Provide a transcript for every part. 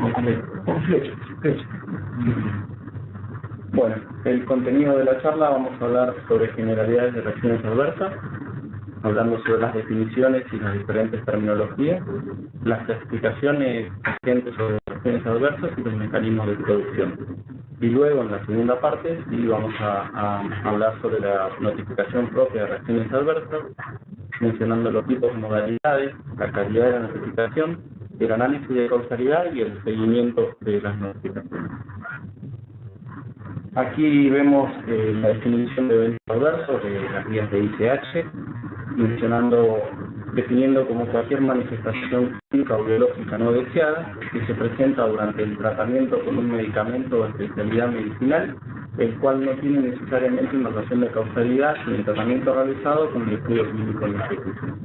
Con flecha. Bueno, el contenido de la charla vamos a hablar sobre generalidades de reacciones adversas, hablando sobre las definiciones y las diferentes terminologías, las clasificaciones vigentes sobre reacciones adversas y los mecanismos de producción. Y luego, en la segunda parte, sí vamos a hablar sobre la notificación propia de reacciones adversas, mencionando los tipos y modalidades, la calidad de la notificación, el análisis de causalidad y el seguimiento de las notificaciones. Aquí vemos la definición de eventos adversos de las guías de ICH, definiendo como cualquier manifestación clínica o biológica no deseada que se presenta durante el tratamiento con un medicamento o especialidad medicinal, el cual no tiene necesariamente una relación de causalidad con el tratamiento realizado con el estudio clínico en ejecución.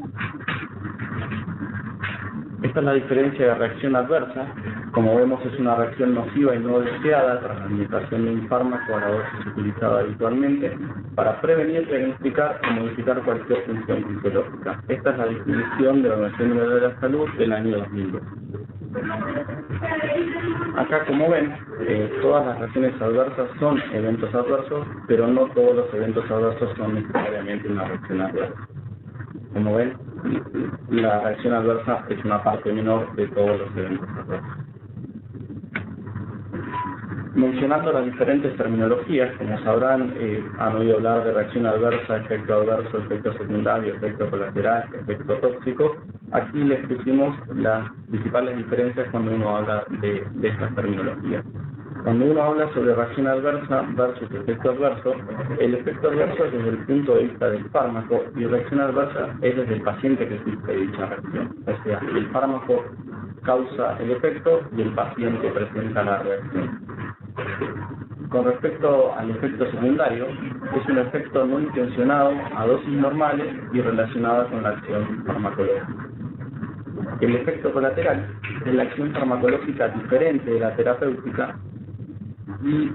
Esta es la diferencia de reacción adversa. Como vemos, es una reacción nociva y no deseada tras la administración de un fármaco a la dosis utilizada habitualmente para prevenir, diagnosticar o modificar cualquier función fisiológica. Esta es la definición de la Organización Mundial de la Salud del año 2002. Acá, como ven, todas las reacciones adversas son eventos adversos, pero no todos los eventos adversos son necesariamente una reacción adversa. Como ven, la reacción adversa es una parte menor de todos los eventos adversos. Mencionando las diferentes terminologías, como sabrán, han oído hablar de reacción adversa, efecto adverso, efecto secundario, efecto colateral, efecto tóxico. Aquí les pusimos las principales diferencias cuando uno habla de estas terminologías. Cuando uno habla sobre reacción adversa versus efecto adverso, el efecto adverso es desde el punto de vista del fármaco y reacción adversa es desde el paciente que sufre dicha reacción. O sea, el fármaco causa el efecto y el paciente presenta la reacción. Con respecto al efecto secundario, es un efecto no intencionado a dosis normales y relacionado con la acción farmacológica. El efecto colateral es la acción farmacológica diferente de la terapéutica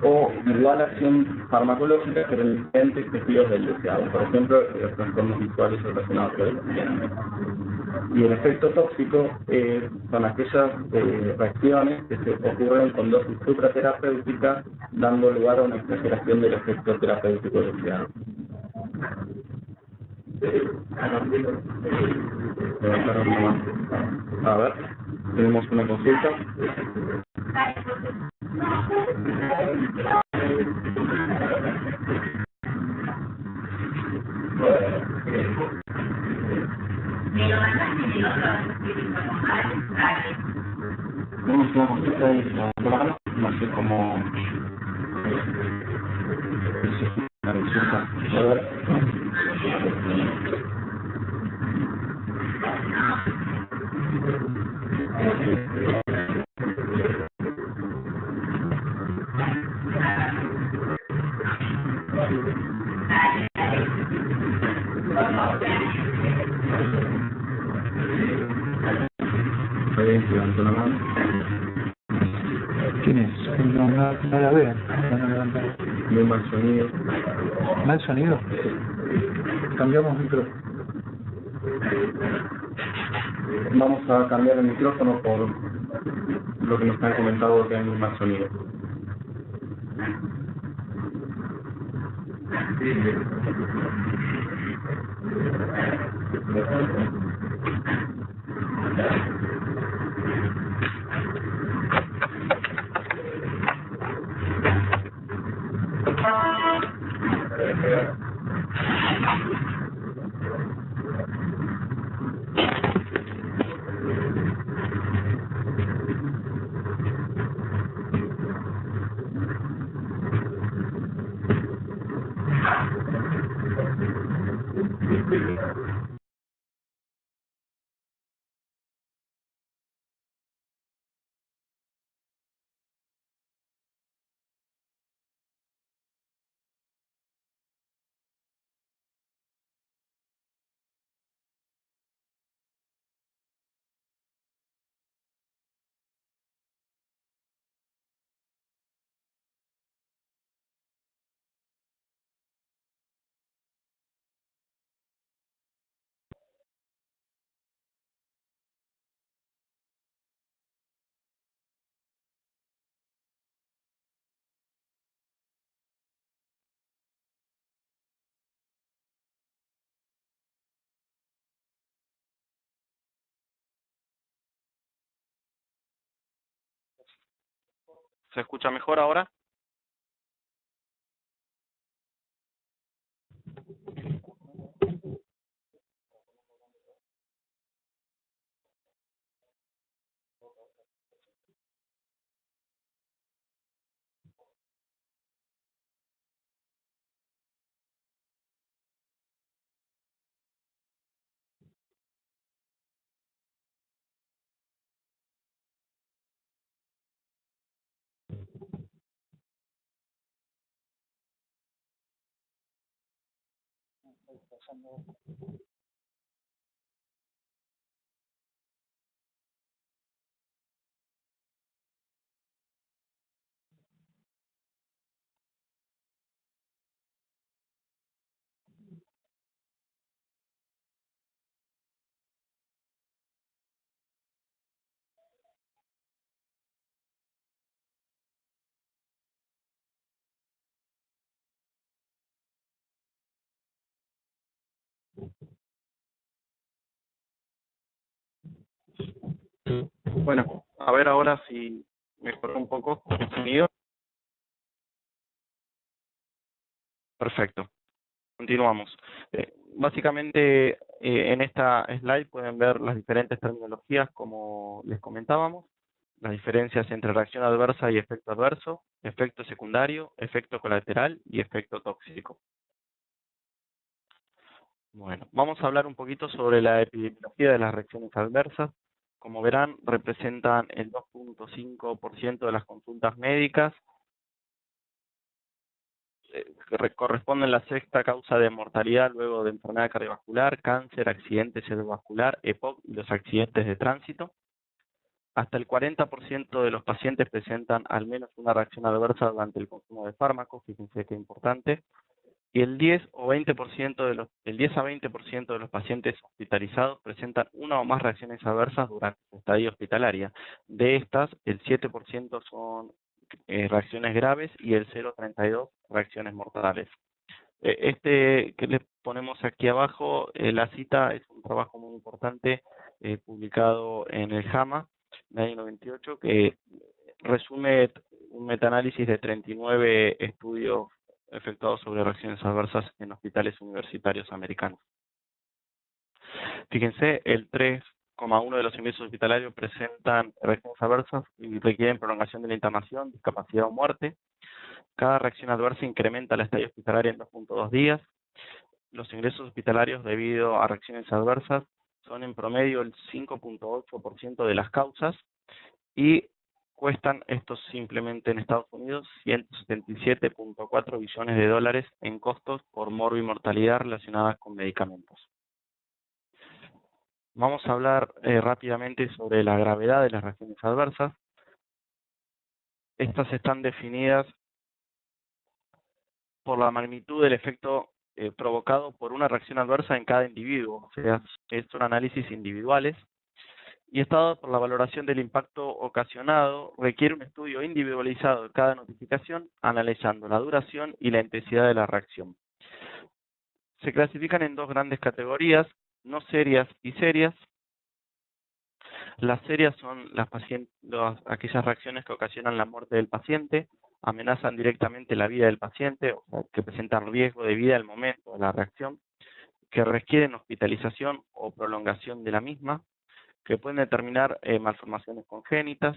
o igual acción farmacológica pero en diferentes tejidos del deseado, por ejemplo, los trastornos visuales relacionados con el funcionamiento. Y el efecto tóxico son aquellas reacciones que se ocurren con dosis supraterapéuticas, dando lugar a una exageración del efecto terapéutico deseado. A ver, tenemos una consulta. Tenemos una consulta de la semana, no sé cómo la consulta. A ver. ¿Quién es? No la veo. Muy mal sonido. ¿Mal sonido? Cambiamos micrófono. Vamos a cambiar el micrófono por lo que nos han comentado que hay muy mal sonido. ¿Se escucha mejor ahora? Bueno, a ver ahora si mejoró un poco el sonido. Perfecto. Continuamos. Básicamente, en esta slide pueden ver las diferentes terminologías, como les comentábamos, las diferencias entre reacción adversa y efecto adverso, efecto secundario, efecto colateral y efecto tóxico. Bueno, vamos a hablar un poquito sobre la epidemiología de las reacciones adversas. Como verán, representan el 2.5% de las consultas médicas. Corresponden la sexta causa de mortalidad luego de enfermedad cardiovascular, cáncer, accidente cerebrovascular, EPOC y los accidentes de tránsito. Hasta el 40% de los pacientes presentan al menos una reacción adversa durante el consumo de fármacos, fíjense qué importante. Y el 10 a 20% de los pacientes hospitalizados presentan una o más reacciones adversas durante su estadía hospitalaria. De estas, el 7% son reacciones graves y el 0,32 reacciones mortales. Este que les ponemos aquí abajo, la cita es un trabajo muy importante publicado en el JAMA en el año 98, que resume un metaanálisis de 39 estudios efectuados sobre reacciones adversas en hospitales universitarios americanos. Fíjense, el 3,1 de los ingresos hospitalarios presentan reacciones adversas y requieren prolongación de la internación, discapacidad o muerte. Cada reacción adversa incrementa la estadía hospitalaria en 2.2 días. Los ingresos hospitalarios debido a reacciones adversas son en promedio el 5.8% de las causas y cuestan estos simplemente en Estados Unidos 177.4 billones de dólares en costos por morbimortalidad relacionadas con medicamentos. Vamos a hablar rápidamente sobre la gravedad de las reacciones adversas. Estas están definidas por la magnitud del efecto provocado por una reacción adversa en cada individuo, o sea, son análisis individuales, y está por la valoración del impacto ocasionado, requiere un estudio individualizado de cada notificación, analizando la duración y la intensidad de la reacción. Se clasifican en dos grandes categorías, no serias y serias. Las serias son aquellas reacciones que ocasionan la muerte del paciente, amenazan directamente la vida del paciente, o sea, que presentan riesgo de vida al momento de la reacción, que requieren hospitalización o prolongación de la misma, que pueden determinar malformaciones congénitas,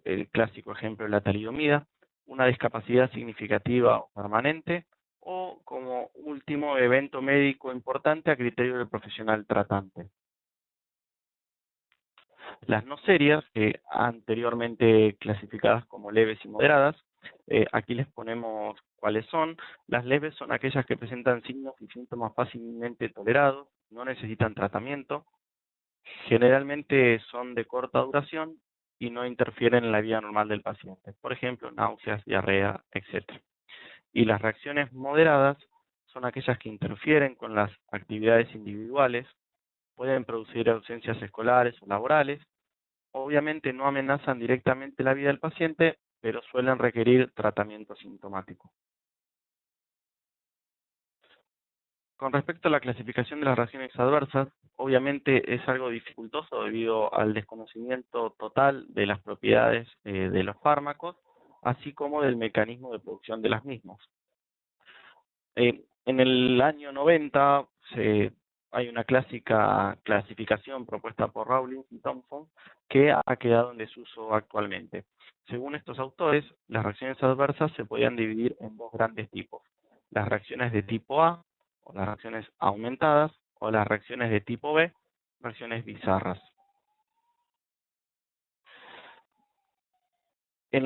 el clásico ejemplo de la talidomida, una discapacidad significativa o permanente, o como último evento médico importante a criterio del profesional tratante. Las no serias, anteriormente clasificadas como leves y moderadas, aquí les ponemos cuáles son. Las leves son aquellas que presentan signos y síntomas fácilmente tolerados, no necesitan tratamiento, generalmente son de corta duración y no interfieren en la vida normal del paciente, por ejemplo, náuseas, diarrea, etc. Y las reacciones moderadas son aquellas que interfieren con las actividades individuales, pueden producir ausencias escolares o laborales, obviamente no amenazan directamente la vida del paciente, pero suelen requerir tratamiento sintomático. Con respecto a la clasificación de las reacciones adversas, obviamente es algo dificultoso debido al desconocimiento total de las propiedades de los fármacos, así como del mecanismo de producción de las mismas. En el año 90 hay una clásica clasificación propuesta por Rawlings y Thompson que ha quedado en desuso actualmente. Según estos autores, las reacciones adversas se podían dividir en dos grandes tipos: las reacciones de tipo A, o las reacciones aumentadas, o las reacciones de tipo B, reacciones bizarras. En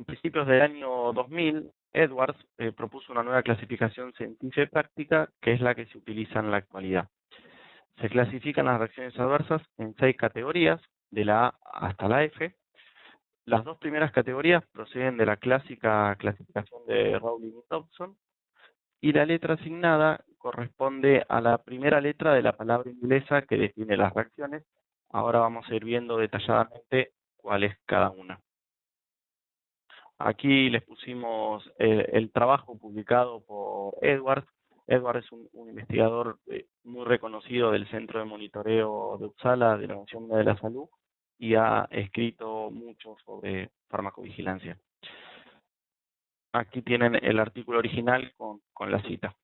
principios del año 2000, Edwards propuso una nueva clasificación científica y práctica, que es la que se utiliza en la actualidad. Se clasifican las reacciones adversas en 6 categorías, de la A hasta la F. Las 2 primeras categorías proceden de la clásica clasificación de Rowling y Thompson, y la letra asignada corresponde a la primera letra de la palabra inglesa que define las reacciones. Ahora vamos a ir viendo detalladamente cuál es cada una. Aquí les pusimos el trabajo publicado por Edwards. Edwards es un investigador muy reconocido del Centro de Monitoreo de Uppsala de la Nación Mundial de la Salud, y ha escrito mucho sobre farmacovigilancia. Aquí tienen el artículo original con la cita.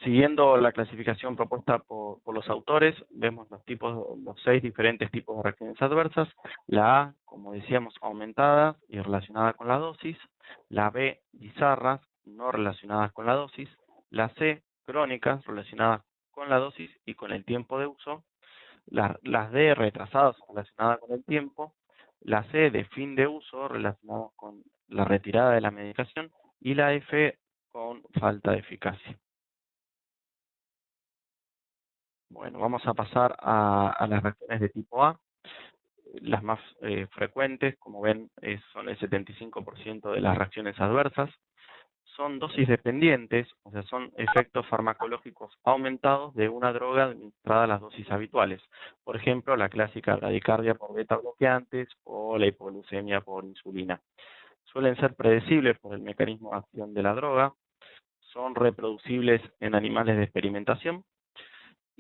Siguiendo la clasificación propuesta por los autores, vemos los 6 diferentes tipos de reacciones adversas. La A, como decíamos, aumentada y relacionada con la dosis. La B, bizarras, no relacionadas con la dosis. La C, crónicas, relacionadas con la dosis y con el tiempo de uso. Las D, retrasadas, relacionadas con el tiempo. La C, de fin de uso, relacionadas con la retirada de la medicación. Y la F, con falta de eficacia. Bueno, vamos a pasar a las reacciones de tipo A. Las más frecuentes, como ven, son el 75% de las reacciones adversas. Son dosis dependientes, o sea, son efectos farmacológicos aumentados de una droga administrada a las dosis habituales. Por ejemplo, la clásica bradicardia por beta bloqueantes o la hipoglucemia por insulina. Suelen ser predecibles por el mecanismo de acción de la droga, son reproducibles en animales de experimentación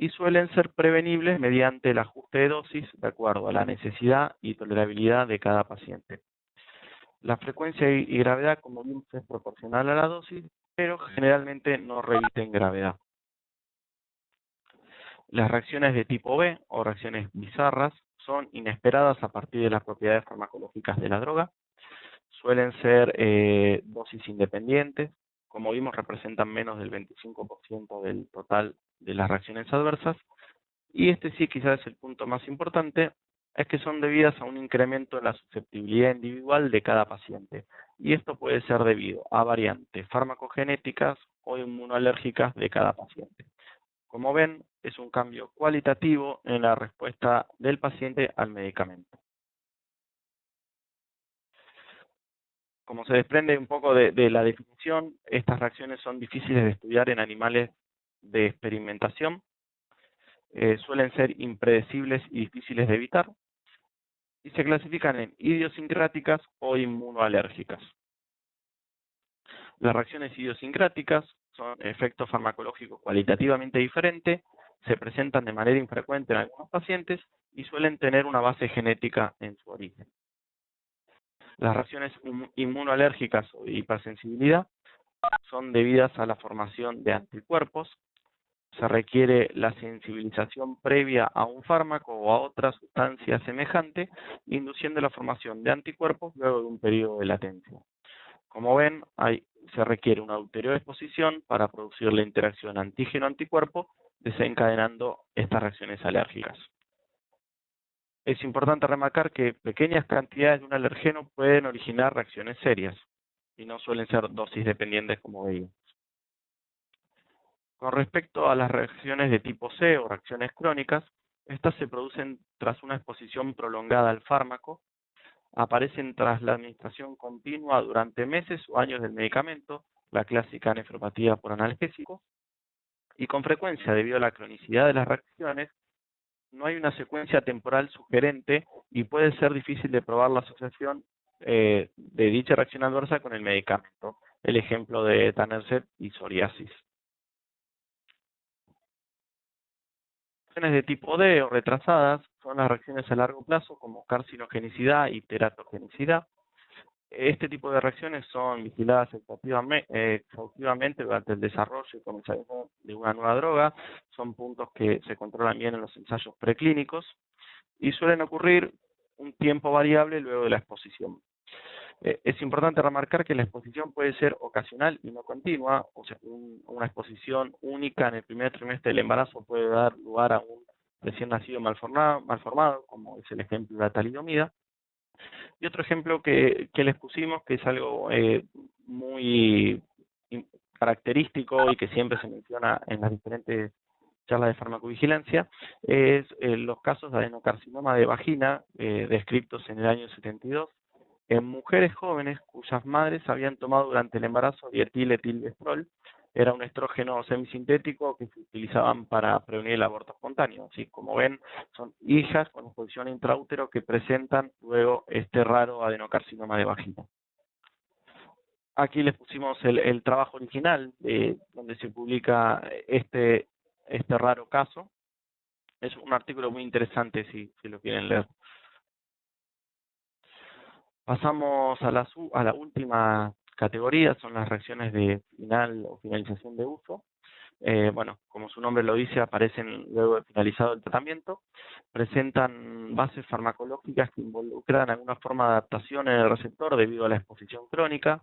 y suelen ser prevenibles mediante el ajuste de dosis de acuerdo a la necesidad y tolerabilidad de cada paciente. La frecuencia y gravedad, como vimos, es proporcional a la dosis, pero generalmente no remiten gravedad. Las reacciones de tipo B, o reacciones bizarras, son inesperadas a partir de las propiedades farmacológicas de la droga. Suelen ser dosis independientes. Como vimos, representan menos del 25% del total de las reacciones adversas. Y este sí quizás es el punto más importante, es que son debidas a un incremento en la susceptibilidad individual de cada paciente. Y esto puede ser debido a variantes farmacogenéticas o inmunoalérgicas de cada paciente. Como ven, es un cambio cualitativo en la respuesta del paciente al medicamento. Como se desprende un poco de la definición, estas reacciones son difíciles de estudiar en animales de experimentación. Suelen ser impredecibles y difíciles de evitar, y se clasifican en idiosincráticas o inmunoalérgicas. Las reacciones idiosincráticas son efectos farmacológicos cualitativamente diferentes, se presentan de manera infrecuente en algunos pacientes y suelen tener una base genética en su origen. Las reacciones inmunoalérgicas o de hipersensibilidad son debidas a la formación de anticuerpos. Se requiere la sensibilización previa a un fármaco o a otra sustancia semejante, induciendo la formación de anticuerpos luego de un periodo de latencia. Como ven, se requiere una ulterior exposición para producir la interacción antígeno-anticuerpo, desencadenando estas reacciones alérgicas. Es importante remarcar que pequeñas cantidades de un alergeno pueden originar reacciones serias y no suelen ser dosis dependientes como veíamos. Con respecto a las reacciones de tipo C o reacciones crónicas, estas se producen tras una exposición prolongada al fármaco, aparecen tras la administración continua durante meses o años del medicamento, la clásica nefropatía por analgésico, y con frecuencia, debido a la cronicidad de las reacciones, no hay una secuencia temporal sugerente y puede ser difícil de probar la asociación de dicha reacción adversa con el medicamento. El ejemplo de Etanercept y psoriasis. reacciones de tipo D o retrasadas son las reacciones a largo plazo como carcinogenicidad y teratogenicidad. Este tipo de reacciones son vigiladas exhaustivamente durante el desarrollo y comercialización de una nueva droga. Son puntos que se controlan bien en los ensayos preclínicos y suelen ocurrir un tiempo variable luego de la exposición. Es importante remarcar que la exposición puede ser ocasional y no continua, o sea, una exposición única en el primer trimestre del embarazo puede dar lugar a un recién nacido malformado, como es el ejemplo de la talidomida. Y otro ejemplo que les pusimos, que es algo muy característico y que siempre se menciona en las diferentes charlas de farmacovigilancia, es los casos de adenocarcinoma de vagina descritos en el año 72 en mujeres jóvenes cuyas madres habían tomado durante el embarazo dietil-etilvestrol. Era un estrógeno semisintético que se utilizaban para prevenir el aborto espontáneo. Así como ven, son hijas con exposición intraútero que presentan luego este raro adenocarcinoma de vagina. Aquí les pusimos el trabajo original donde se publica este raro caso. Es un artículo muy interesante si lo quieren leer. Pasamos a la última categoría, son las reacciones de final o finalización de uso. Bueno, como su nombre lo dice, aparecen luego de finalizado el tratamiento. Presentan bases farmacológicas que involucran alguna forma de adaptación en el receptor debido a la exposición crónica.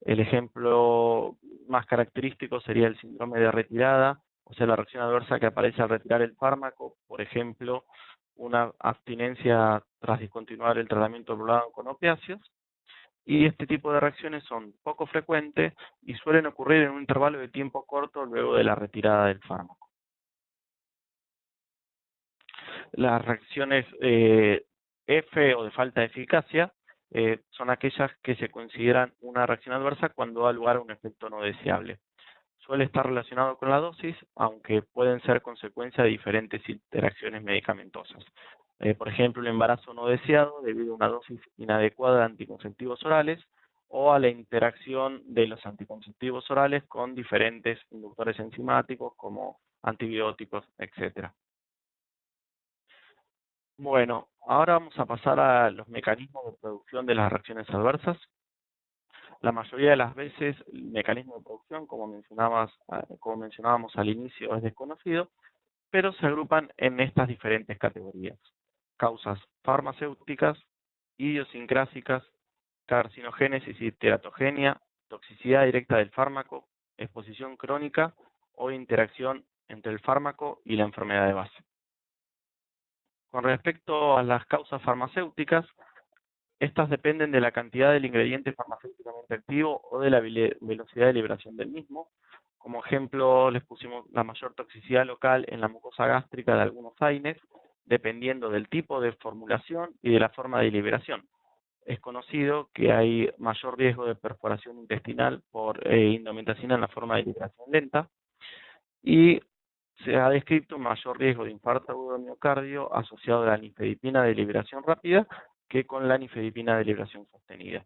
El ejemplo más característico sería el síndrome de retirada, o sea, la reacción adversa que aparece al retirar el fármaco, por ejemplo, una abstinencia tras discontinuar el tratamiento prolongado con opiáceos. Y este tipo de reacciones son poco frecuentes y suelen ocurrir en un intervalo de tiempo corto luego de la retirada del fármaco. Las reacciones F o de falta de eficacia son aquellas que se consideran una reacción adversa cuando da lugar a un efecto no deseable. Suele estar relacionado con la dosis, aunque pueden ser consecuencia de diferentes interacciones medicamentosas. Por ejemplo, el embarazo no deseado debido a una dosis inadecuada de anticonceptivos orales o a la interacción de los anticonceptivos orales con diferentes inductores enzimáticos como antibióticos, etc. Bueno, ahora vamos a pasar a los mecanismos de producción de las reacciones adversas. La mayoría de las veces el mecanismo de producción, como mencionábamos al inicio, es desconocido, pero se agrupan en estas diferentes categorías: causas farmacéuticas, idiosincrásicas, carcinogénesis y teratogenia, toxicidad directa del fármaco, exposición crónica o interacción entre el fármaco y la enfermedad de base. Con respecto a las causas farmacéuticas, estas dependen de la cantidad del ingrediente farmacéuticamente activo o de la velocidad de liberación del mismo. Como ejemplo, les pusimos la mayor toxicidad local en la mucosa gástrica de algunos AINES, dependiendo del tipo de formulación y de la forma de liberación. Es conocido que hay mayor riesgo de perforación intestinal por indometacina en la forma de liberación lenta, y se ha descrito un mayor riesgo de infarto agudo de miocardio asociado a la nifedipina de liberación rápida que con la nifedipina de liberación sostenida.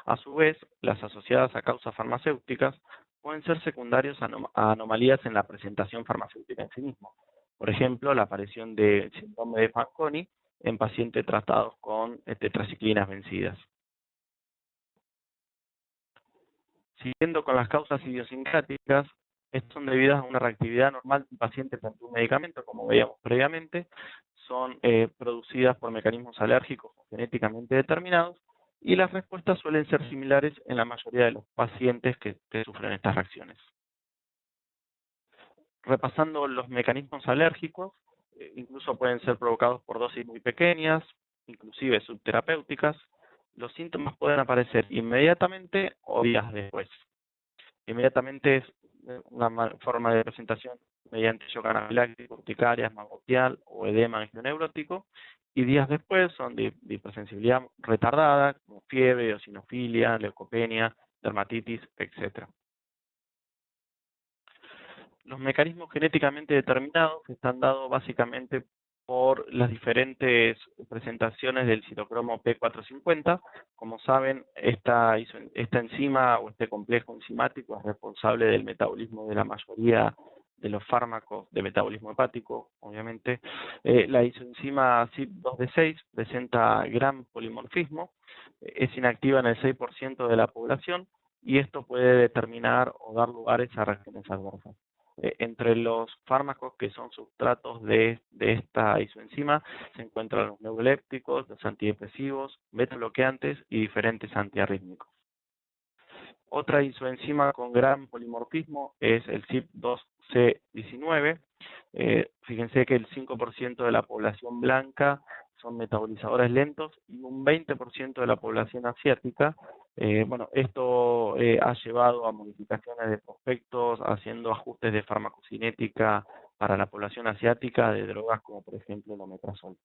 A su vez, las asociadas a causas farmacéuticas pueden ser secundarias a anomalías en la presentación farmacéutica en sí mismo. Por ejemplo, la aparición de síndrome de Fanconi en pacientes tratados con tetraciclinas vencidas. Siguiendo con las causas idiosincráticas, estas son debidas a una reactividad normal del paciente frente a un medicamento, como veíamos previamente. Son producidas por mecanismos alérgicos genéticamente determinados, y las respuestas suelen ser similares en la mayoría de los pacientes que sufren estas reacciones. Repasando los mecanismos alérgicos, incluso pueden ser provocados por dosis muy pequeñas, inclusive subterapéuticas. Los síntomas pueden aparecer inmediatamente o días después. Inmediatamente es una forma de presentación mediante shock anafiláctico, urticaria, asma bronquial o edema angioneurótico, y días después son de hipersensibilidad retardada, como fiebre, eosinofilia, leucopenia, dermatitis, etc. Los mecanismos genéticamente determinados están dados básicamente por las diferentes presentaciones del citocromo P450. Como saben, esta enzima o este complejo enzimático es responsable del metabolismo de la mayoría de los fármacos de metabolismo hepático, obviamente, la isoenzima CYP2D6 presenta gran polimorfismo, es inactiva en el 6% de la población y esto puede determinar o dar lugares a reacciones adversas. Entre los fármacos que son sustratos de esta isoenzima se encuentran los neurolépticos, los antidepresivos, beta bloqueantes y diferentes antiarrítmicos. Otra isoenzima con gran polimorfismo es el CYP2C19. Fíjense que el 5% de la población blanca son metabolizadores lentos y un 20% de la población asiática. Esto ha llevado a modificaciones de prospectos, haciendo ajustes de farmacocinética para la población asiática de drogas como por ejemplo el omeprazol.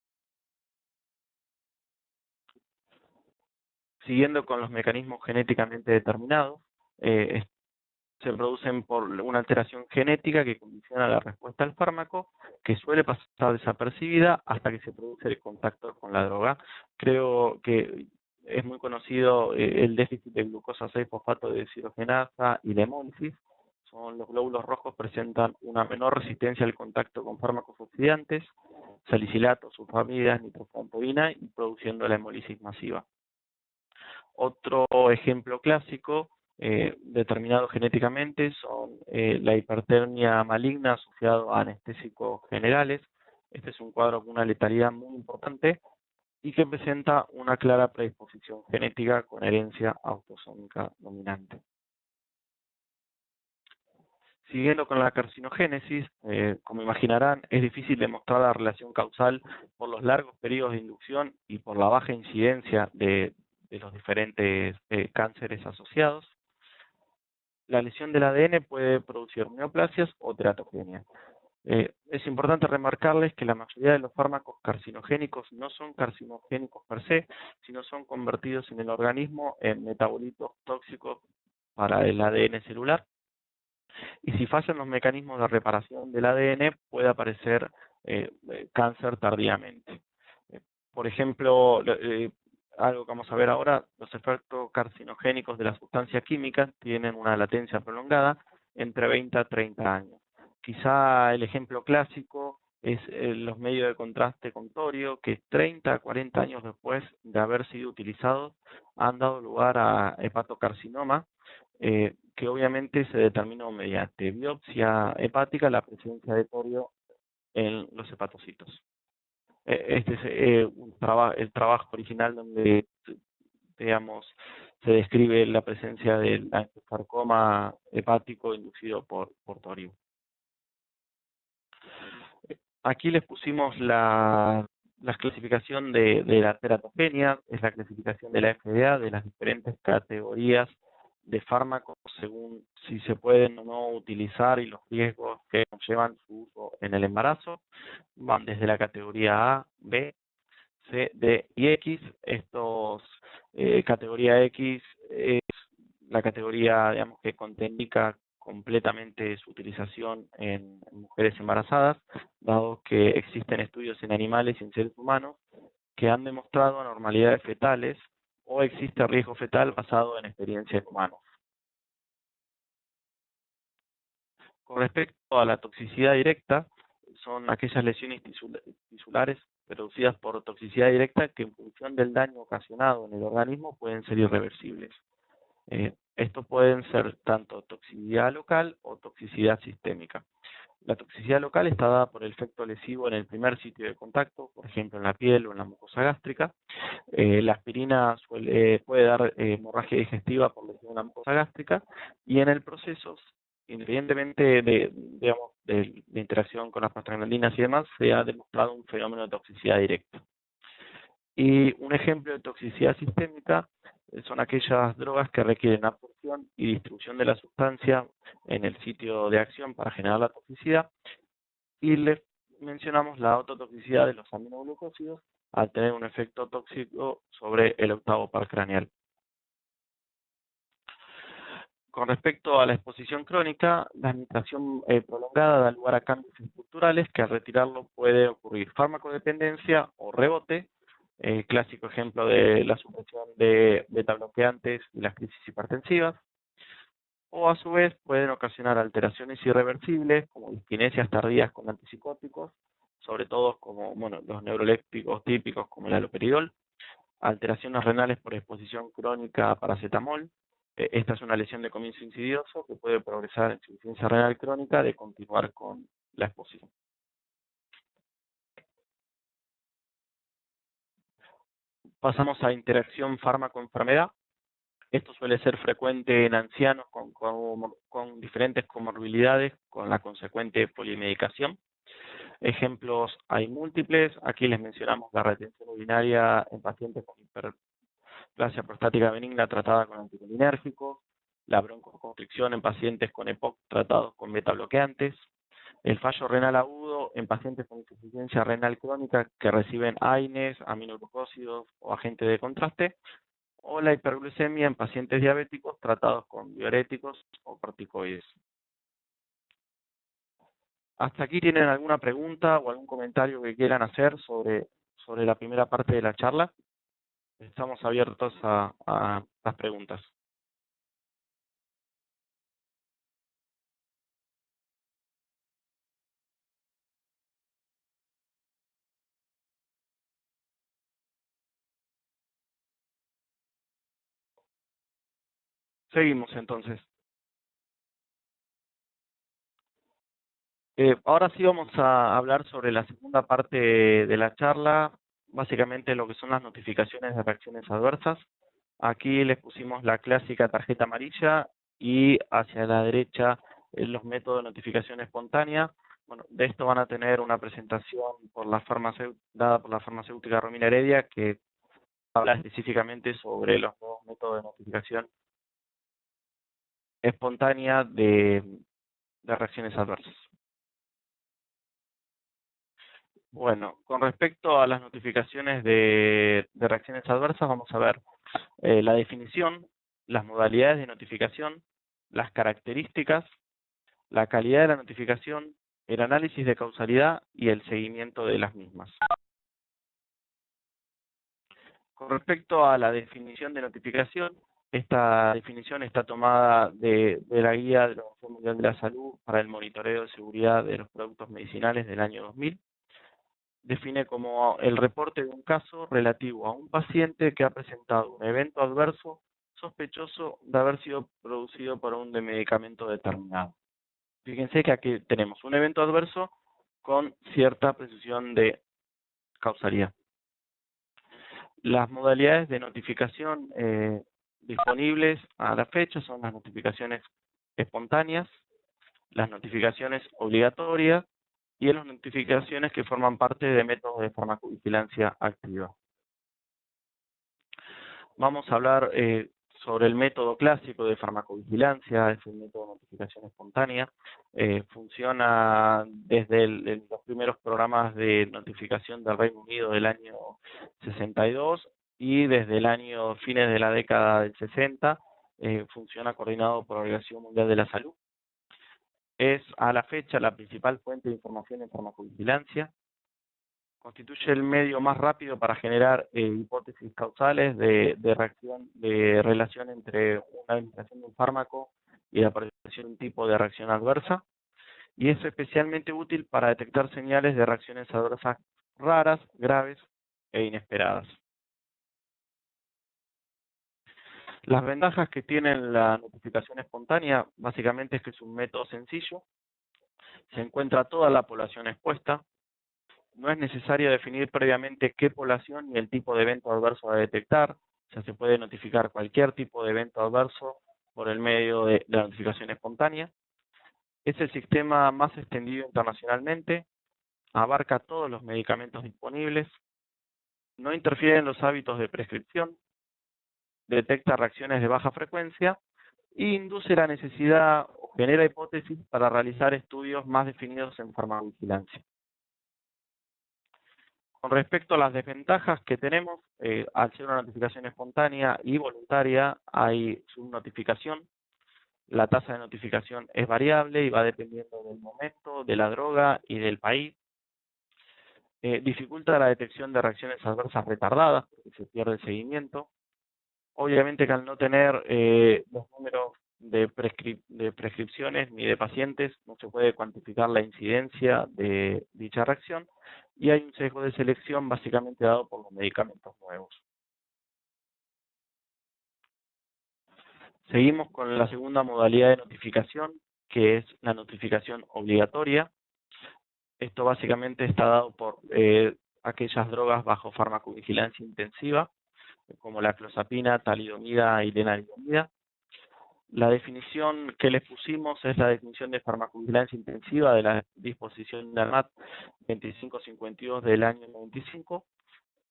Siguiendo con los mecanismos genéticamente determinados, se producen por una alteración genética que condiciona la respuesta al fármaco, que suele pasar desapercibida hasta que se produce el contacto con la droga. Creo que es muy conocido el déficit de glucosa 6-fosfato de deshidrogenasa y la hemólisis. Los glóbulos rojos presentan una menor resistencia al contacto con fármacos oxidantes, salicilatos, sulfamidas, nitrofurantoína y produciendo la hemólisis masiva. Otro ejemplo clásico determinado genéticamente son la hipertermia maligna asociado a anestésicos generales. Este es un cuadro con una letalidad muy importante y que presenta una clara predisposición genética con herencia autosómica dominante. Siguiendo con la carcinogénesis, como imaginarán, es difícil demostrar la relación causal por los largos periodos de inducción y por la baja incidencia de los diferentes cánceres asociados. La lesión del ADN puede producir neoplasias o teratogenia. Es importante remarcarles que la mayoría de los fármacos carcinogénicos no son carcinogénicos per se, sino son convertidos en el organismo en metabolitos tóxicos para el ADN celular. Y si fallan los mecanismos de reparación del ADN, puede aparecer cáncer tardíamente. Por ejemplo, algo que vamos a ver ahora, los efectos carcinogénicos de las sustancias químicas tienen una latencia prolongada entre 20 a 30 años. Quizá el ejemplo clásico es los medios de contraste con torio, que 30 a 40 años después de haber sido utilizados han dado lugar a hepatocarcinoma, que obviamente se determinó mediante biopsia hepática la presencia de torio en los hepatocitos. Este es el trabajo original donde, digamos, se describe la presencia del angiosarcoma hepático inducido por torio. Aquí les pusimos la clasificación de la teratogenia, es la clasificación de la FDA de las diferentes categorías de fármacos según si se pueden o no utilizar y los riesgos que conllevan su uso en el embarazo. Van desde la categoría A, B, C, D y X. Categoría X es la categoría, digamos, que contraindica completamente su utilización en mujeres embarazadas, dado que existen estudios en animales y en seres humanos que han demostrado anormalidades fetales o existe riesgo fetal basado en experiencia en humanos. Con respecto a la toxicidad directa, son aquellas lesiones tisulares producidas por toxicidad directa que en función del daño ocasionado en el organismo pueden ser irreversibles. Estos pueden ser tanto toxicidad local o toxicidad sistémica. La toxicidad local está dada por el efecto lesivo en el primer sitio de contacto, por ejemplo en la piel o en la mucosa gástrica. La aspirina puede dar hemorragia digestiva por lesión en la mucosa gástrica y en el proceso, independientemente de interacción con las prostaglandinas y demás, se ha demostrado un fenómeno de toxicidad directa. Y un ejemplo de toxicidad sistémica son aquellas drogas que requieren absorción y distribución de la sustancia en el sitio de acción para generar la toxicidad. Y les mencionamos la autotoxicidad de los aminoglucósidos al tener un efecto tóxico sobre el octavo par craneal. Con respecto a la exposición crónica, la administración prolongada da lugar a cambios estructurales que al retirarlo puede ocurrir farmacodependencia o rebote, clásico ejemplo de la supresión de beta bloqueantes y las crisis hipertensivas. o a su vez pueden ocasionar alteraciones irreversibles como diskinesias tardías con antipsicóticos, sobre todo como los neurolépticos típicos como el haloperidol, alteraciones renales por exposición crónica a paracetamol. Esta es una lesión de comienzo insidioso que puede progresar en insuficiencia renal crónica de continuar con la exposición. Pasamos a interacción fármaco-enfermedad. Esto suele ser frecuente en ancianos con diferentes comorbilidades, con la consecuente polimedicación. Ejemplos hay múltiples. Aquí les mencionamos la retención urinaria en pacientes con hiperplasia prostática benigna tratada con anticolinérgicos, la broncoconstricción en pacientes con EPOC tratados con betabloqueantes, el fallo renal agudo en pacientes con insuficiencia renal crónica que reciben AINES, aminoglucósidos o agentes de contraste, o la hiperglucemia en pacientes diabéticos tratados con diuréticos o corticoides. ¿Hasta aquí tienen alguna pregunta o algún comentario que quieran hacer sobre la primera parte de la charla? Estamos abiertos a las preguntas. Seguimos entonces. Ahora sí vamos a hablar sobre la segunda parte de la charla, básicamente lo que son las notificaciones de reacciones adversas. Aquí les pusimos la clásica tarjeta amarilla y hacia la derecha los métodos de notificación espontánea. Bueno, de esto van a tener una presentación dada por la farmacéutica Romina Heredia, que habla específicamente sobre los nuevos métodos de notificación espontánea de reacciones adversas. Bueno, con respecto a las notificaciones de reacciones adversas, vamos a ver la definición, las modalidades de notificación, las características, la calidad de la notificación, el análisis de causalidad y el seguimiento de las mismas. Con respecto a la definición de notificación, esta definición está tomada de la guía de la Organización Mundial de la Salud para el monitoreo de seguridad de los productos medicinales del año 2000. Define como el reporte de un caso relativo a un paciente que ha presentado un evento adverso sospechoso de haber sido producido por un medicamento determinado. Fíjense que aquí tenemos un evento adverso con cierta precisión de causalidad. Las modalidades de notificación disponibles a la fecha son las notificaciones espontáneas, las notificaciones obligatorias y las notificaciones que forman parte de métodos de farmacovigilancia activa. Vamos a hablar sobre el método clásico de farmacovigilancia, es el método de notificación espontánea. Funciona desde los primeros programas de notificación del Reino Unido del año 62 y desde el año fines de la década del 60 funciona coordinado por la Organización Mundial de la Salud. Es a la fecha la principal fuente de información en farmacovigilancia. Constituye el medio más rápido para generar hipótesis causales de relación entre una administración de un fármaco y la aparición de un tipo de reacción adversa, y es especialmente útil para detectar señales de reacciones adversas raras, graves e inesperadas. Las ventajas que tiene la notificación espontánea básicamente es que es un método sencillo, se encuentra toda la población expuesta, no es necesario definir previamente qué población y el tipo de evento adverso a detectar, o sea, se puede notificar cualquier tipo de evento adverso por el medio de la notificación espontánea. Es el sistema más extendido internacionalmente, abarca todos los medicamentos disponibles, no interfiere en los hábitos de prescripción, detecta reacciones de baja frecuencia e induce la necesidad o genera hipótesis para realizar estudios más definidos en farmacovigilancia. Con respecto a las desventajas que tenemos, al ser una notificación espontánea y voluntaria, hay subnotificación. La tasa de notificación es variable y va dependiendo del momento, de la droga y del país. Dificulta la detección de reacciones adversas retardadas, porque se pierde el seguimiento. Obviamente que al no tener los números de prescripciones ni de pacientes, no se puede cuantificar la incidencia de dicha reacción y hay un sesgo de selección básicamente dado por los medicamentos nuevos. Seguimos con la segunda modalidad de notificación, que es la notificación obligatoria. Esto básicamente está dado por aquellas drogas bajo farmacovigilancia intensiva, como la clozapina, talidomida y lenalidomida. La definición que les pusimos es la definición de farmacovigilancia intensiva de la disposición de ANMAT 2552 del año 95.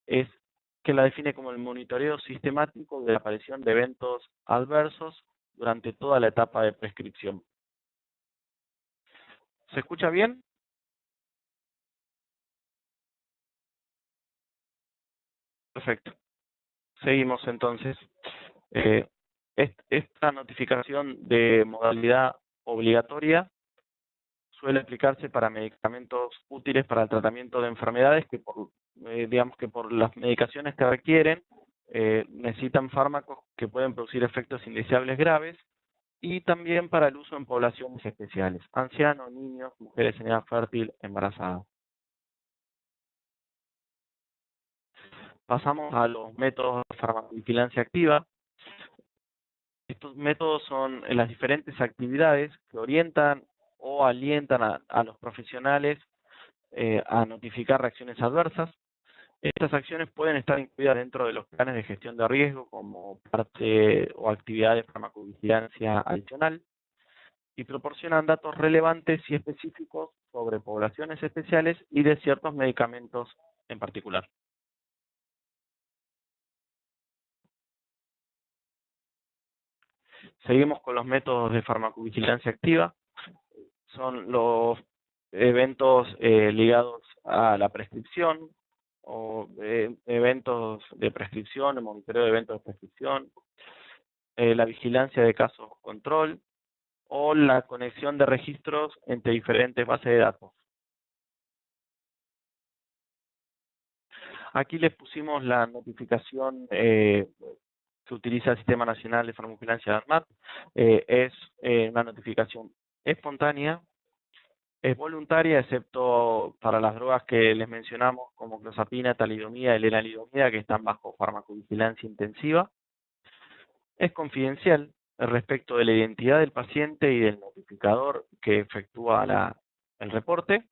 Es que la define como el monitoreo sistemático de la aparición de eventos adversos durante toda la etapa de prescripción. ¿Se escucha bien? Perfecto. Seguimos entonces. Esta notificación de modalidad obligatoria suele aplicarse para medicamentos útiles para el tratamiento de enfermedades que digamos que por las medicaciones que requieren necesitan fármacos que pueden producir efectos indeseables graves y también para el uso en poblaciones especiales, ancianos, niños, mujeres en edad fértil, embarazadas. Pasamos a los métodos de farmacovigilancia activa. Estos métodos son las diferentes actividades que orientan o alientan a los profesionales a notificar reacciones adversas. Estas acciones pueden estar incluidas dentro de los planes de gestión de riesgo como parte o actividad de farmacovigilancia adicional y proporcionan datos relevantes y específicos sobre poblaciones especiales y de ciertos medicamentos en particular. Seguimos con los métodos de farmacovigilancia activa. Son los eventos ligados a la prescripción o eventos de prescripción, el monitoreo de eventos de prescripción, la vigilancia de casos control o la conexión de registros entre diferentes bases de datos. Aquí les pusimos la notificación que utiliza el Sistema Nacional de Farmacovigilancia de ANMAT. Es una notificación espontánea, es voluntaria, excepto para las drogas que les mencionamos, como clozapina, talidomida y lenalidomida, que están bajo farmacovigilancia intensiva. Es confidencial respecto de la identidad del paciente y del notificador que efectúa el reporte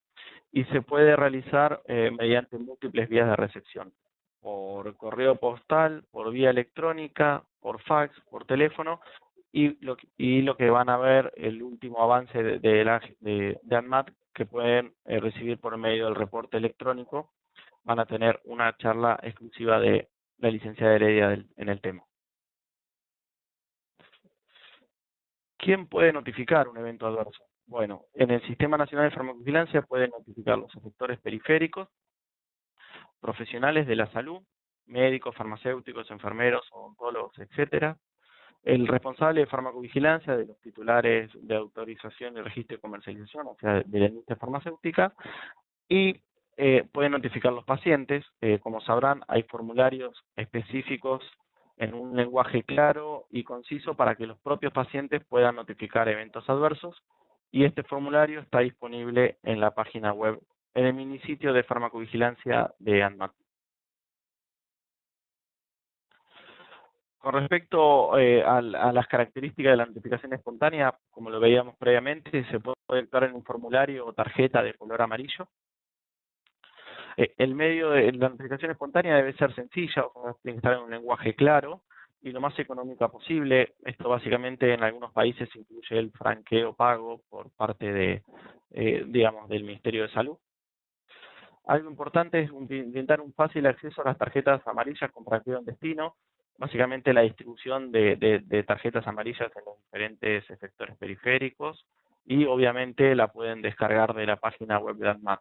y se puede realizar mediante múltiples vías de recepción, por correo postal, por vía electrónica, por fax, por teléfono, y lo que van a ver, el último avance de ANMAT, que pueden recibir por medio del reporte electrónico, van a tener una charla exclusiva de la licenciada Heredia en el tema. ¿Quién puede notificar un evento adverso? Bueno, en el Sistema Nacional de Farmacovigilancia pueden notificar los efectores periféricos, profesionales de la salud, médicos, farmacéuticos, enfermeros, odontólogos, etcétera, el responsable de farmacovigilancia de los titulares de autorización y registro de comercialización, o sea, de la industria farmacéutica, y pueden notificar los pacientes. Como sabrán, hay formularios específicos en un lenguaje claro y conciso para que los propios pacientes puedan notificar eventos adversos, y este formulario está disponible en la página web, en el minisitio de farmacovigilancia de ANMAT. Con respecto a las características de la notificación espontánea, como lo veíamos previamente, se puede entrar en un formulario o tarjeta de color amarillo. El medio de la notificación espontánea debe ser sencilla, o sea, tiene que estar en un lenguaje claro y lo más económica posible. Esto básicamente en algunos países incluye el franqueo pago por parte de, digamos, del Ministerio de Salud. Algo importante es brindar un fácil acceso a las tarjetas amarillas con franqueo en destino, básicamente la distribución de tarjetas amarillas en los diferentes efectores periféricos, y obviamente la pueden descargar de la página web de ANMAT.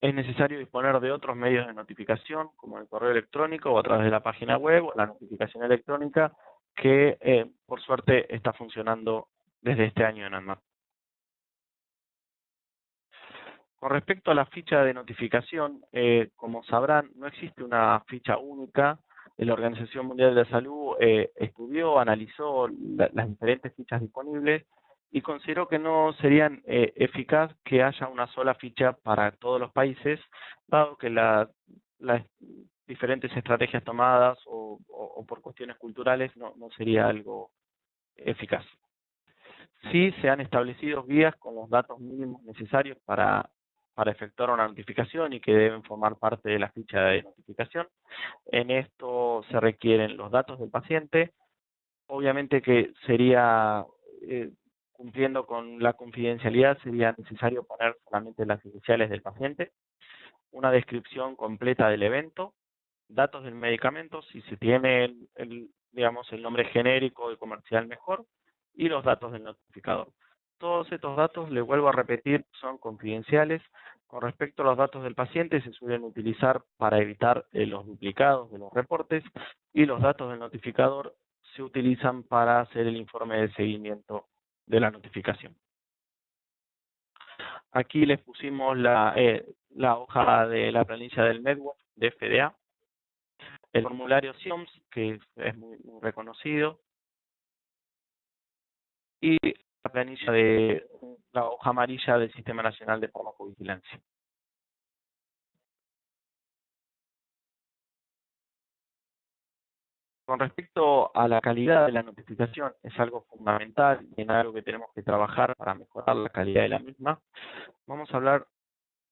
Es necesario disponer de otros medios de notificación, como el correo electrónico o a través de la página web o la notificación electrónica, que por suerte está funcionando desde este año en ANMAT. Con respecto a la ficha de notificación, como sabrán, no existe una ficha única La Organización Mundial de la Salud estudió, analizó las diferentes fichas disponibles y consideró que no serían eficaz que haya una sola ficha para todos los países, dado que las diferentes estrategias tomadas o por cuestiones culturales no sería algo eficaz. Sí se han establecido guías con los datos mínimos necesarios para efectuar una notificación y que deben formar parte de la ficha de notificación. En esto se requieren los datos del paciente, obviamente que sería, cumpliendo con la confidencialidad, sería necesario poner solamente las iniciales del paciente, una descripción completa del evento, datos del medicamento, si se tiene digamos, el nombre genérico y comercial mejor, y los datos del notificador. Todos estos datos, les vuelvo a repetir, son confidenciales. Con respecto a los datos del paciente, se suelen utilizar para evitar los duplicados de los reportes, y los datos del notificador se utilizan para hacer el informe de seguimiento de la notificación. Aquí les pusimos la hoja de la planilla del network de FDA, el formulario SIOMS, que es muy reconocido, y la planilla de la hoja amarilla del Sistema Nacional de Farmacovigilancia. Con respecto a la calidad de la notificación, es algo fundamental y en algo que tenemos que trabajar para mejorar la calidad de la misma. Vamos a hablar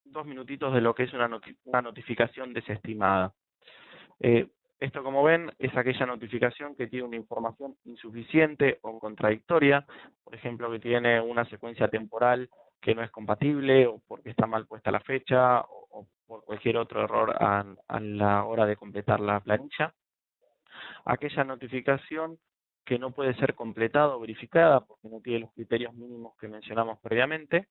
2 minutitos de lo que es una notificación desestimada. Esto, como ven, es aquella notificación que tiene una información insuficiente o contradictoria, por ejemplo, que tiene una secuencia temporal que no es compatible, o porque está mal puesta la fecha, o por cualquier otro error a la hora de completar la planilla. Aquella notificación que no puede ser completada o verificada porque no tiene los criterios mínimos que mencionamos previamente.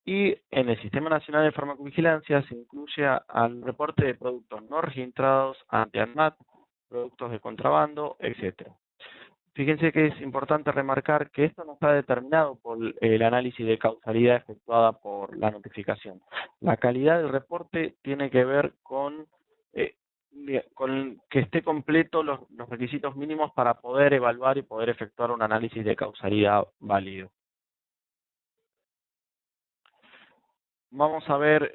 Y en el Sistema Nacional de Farmacovigilancia se incluye al reporte de productos no registrados ante ANMAT, productos de contrabando, etc. Fíjense que es importante remarcar que esto no está determinado por el análisis de causalidad efectuada por la notificación. La calidad del reporte tiene que ver con que esté completo los requisitos mínimos para poder evaluar y poder efectuar un análisis de causalidad válido. Vamos a ver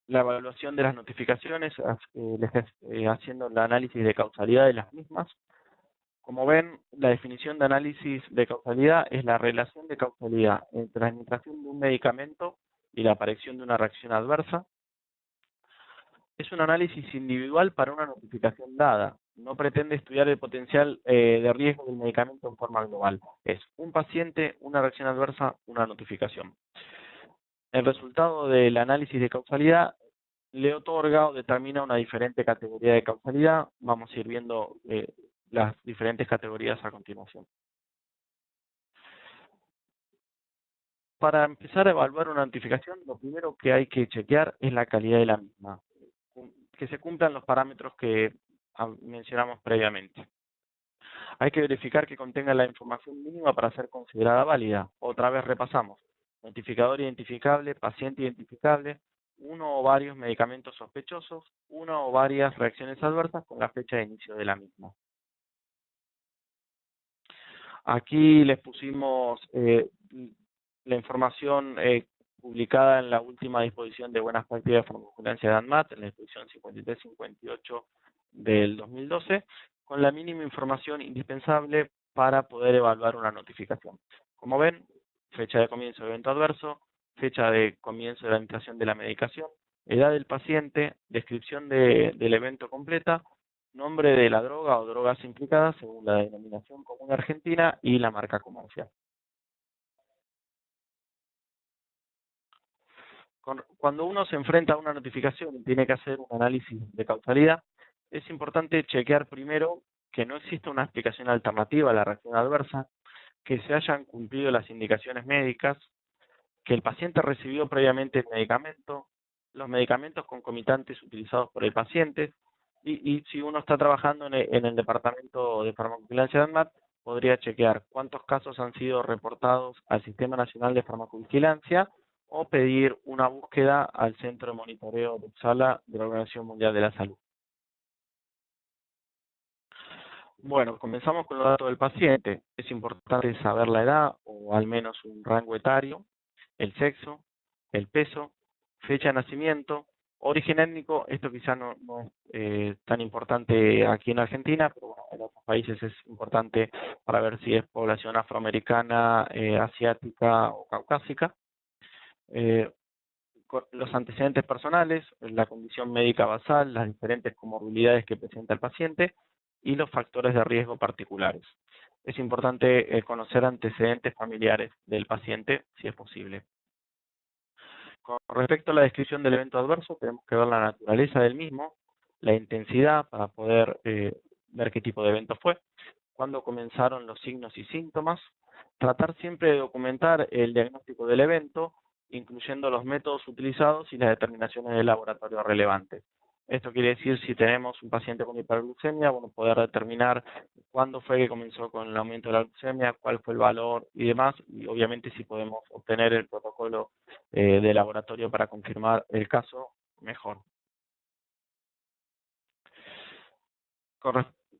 la evaluación de las notificaciones, haciendo el análisis de causalidad de las mismas. Como ven, la definición de análisis de causalidad es la relación de causalidad entre la administración de un medicamento y la aparición de una reacción adversa. Es un análisis individual para una notificación dada. No pretende estudiar el potencial de riesgo del medicamento en forma global. Es un paciente, una reacción adversa, una notificación. El resultado del análisis de causalidad le otorga o determina una diferente categoría de causalidad. Vamos a ir viendo las diferentes categorías a continuación. Para empezar a evaluar una notificación, lo primero que hay que chequear es la calidad de la misma, que se cumplan los parámetros que mencionamos previamente. Hay que verificar que contenga la información mínima para ser considerada válida. Otra vez repasamos: notificador identificable, paciente identificable, uno o varios medicamentos sospechosos, una o varias reacciones adversas con la fecha de inicio de la misma. Aquí les pusimos la información publicada en la última disposición de buenas prácticas de farmacovigilancia de ANMAT, en la disposición 5358 del 2012, con la mínima información indispensable para poder evaluar una notificación. Como ven, fecha de comienzo de evento adverso, fecha de comienzo de la administración de la medicación, edad del paciente, descripción del evento completa, nombre de la droga o drogas implicadas según la denominación común argentina y la marca comercial. Cuando uno se enfrenta a una notificación y tiene que hacer un análisis de causalidad, es importante chequear primero que no exista una explicación alternativa a la reacción adversa, que se hayan cumplido las indicaciones médicas, que el paciente recibió previamente el medicamento, los medicamentos concomitantes utilizados por el paciente, y si uno está trabajando en el departamento de farmacovigilancia de ANMAT, podría chequear cuántos casos han sido reportados al Sistema Nacional de Farmacovigilancia o pedir una búsqueda al Centro de Monitoreo de Uppsala de la Organización Mundial de la Salud. Bueno, comenzamos con los datos del paciente. Es importante saber la edad o al menos un rango etario, el sexo, el peso, fecha de nacimiento, origen étnico. Esto quizá no es tan importante aquí en Argentina, pero bueno, en otros países es importante para ver si es población afroamericana, asiática o caucásica. Eh, los antecedentes personales, la condición médica basal, las diferentes comorbilidades que presenta el paciente y los factores de riesgo particulares. Es importante conocer antecedentes familiares del paciente si es posible. Con respecto a la descripción del evento adverso, tenemos que ver la naturaleza del mismo, la intensidad para poder ver qué tipo de evento fue, cuándo comenzaron los signos y síntomas, tratar siempre de documentar el diagnóstico del evento, incluyendo los métodos utilizados y las determinaciones del laboratorio relevantes. Esto quiere decir, si tenemos un paciente con hiperglucemia, bueno, poder determinar cuándo fue que comenzó con el aumento de la glucemia, cuál fue el valor y demás, y obviamente si podemos obtener el protocolo de laboratorio para confirmar el caso, mejor.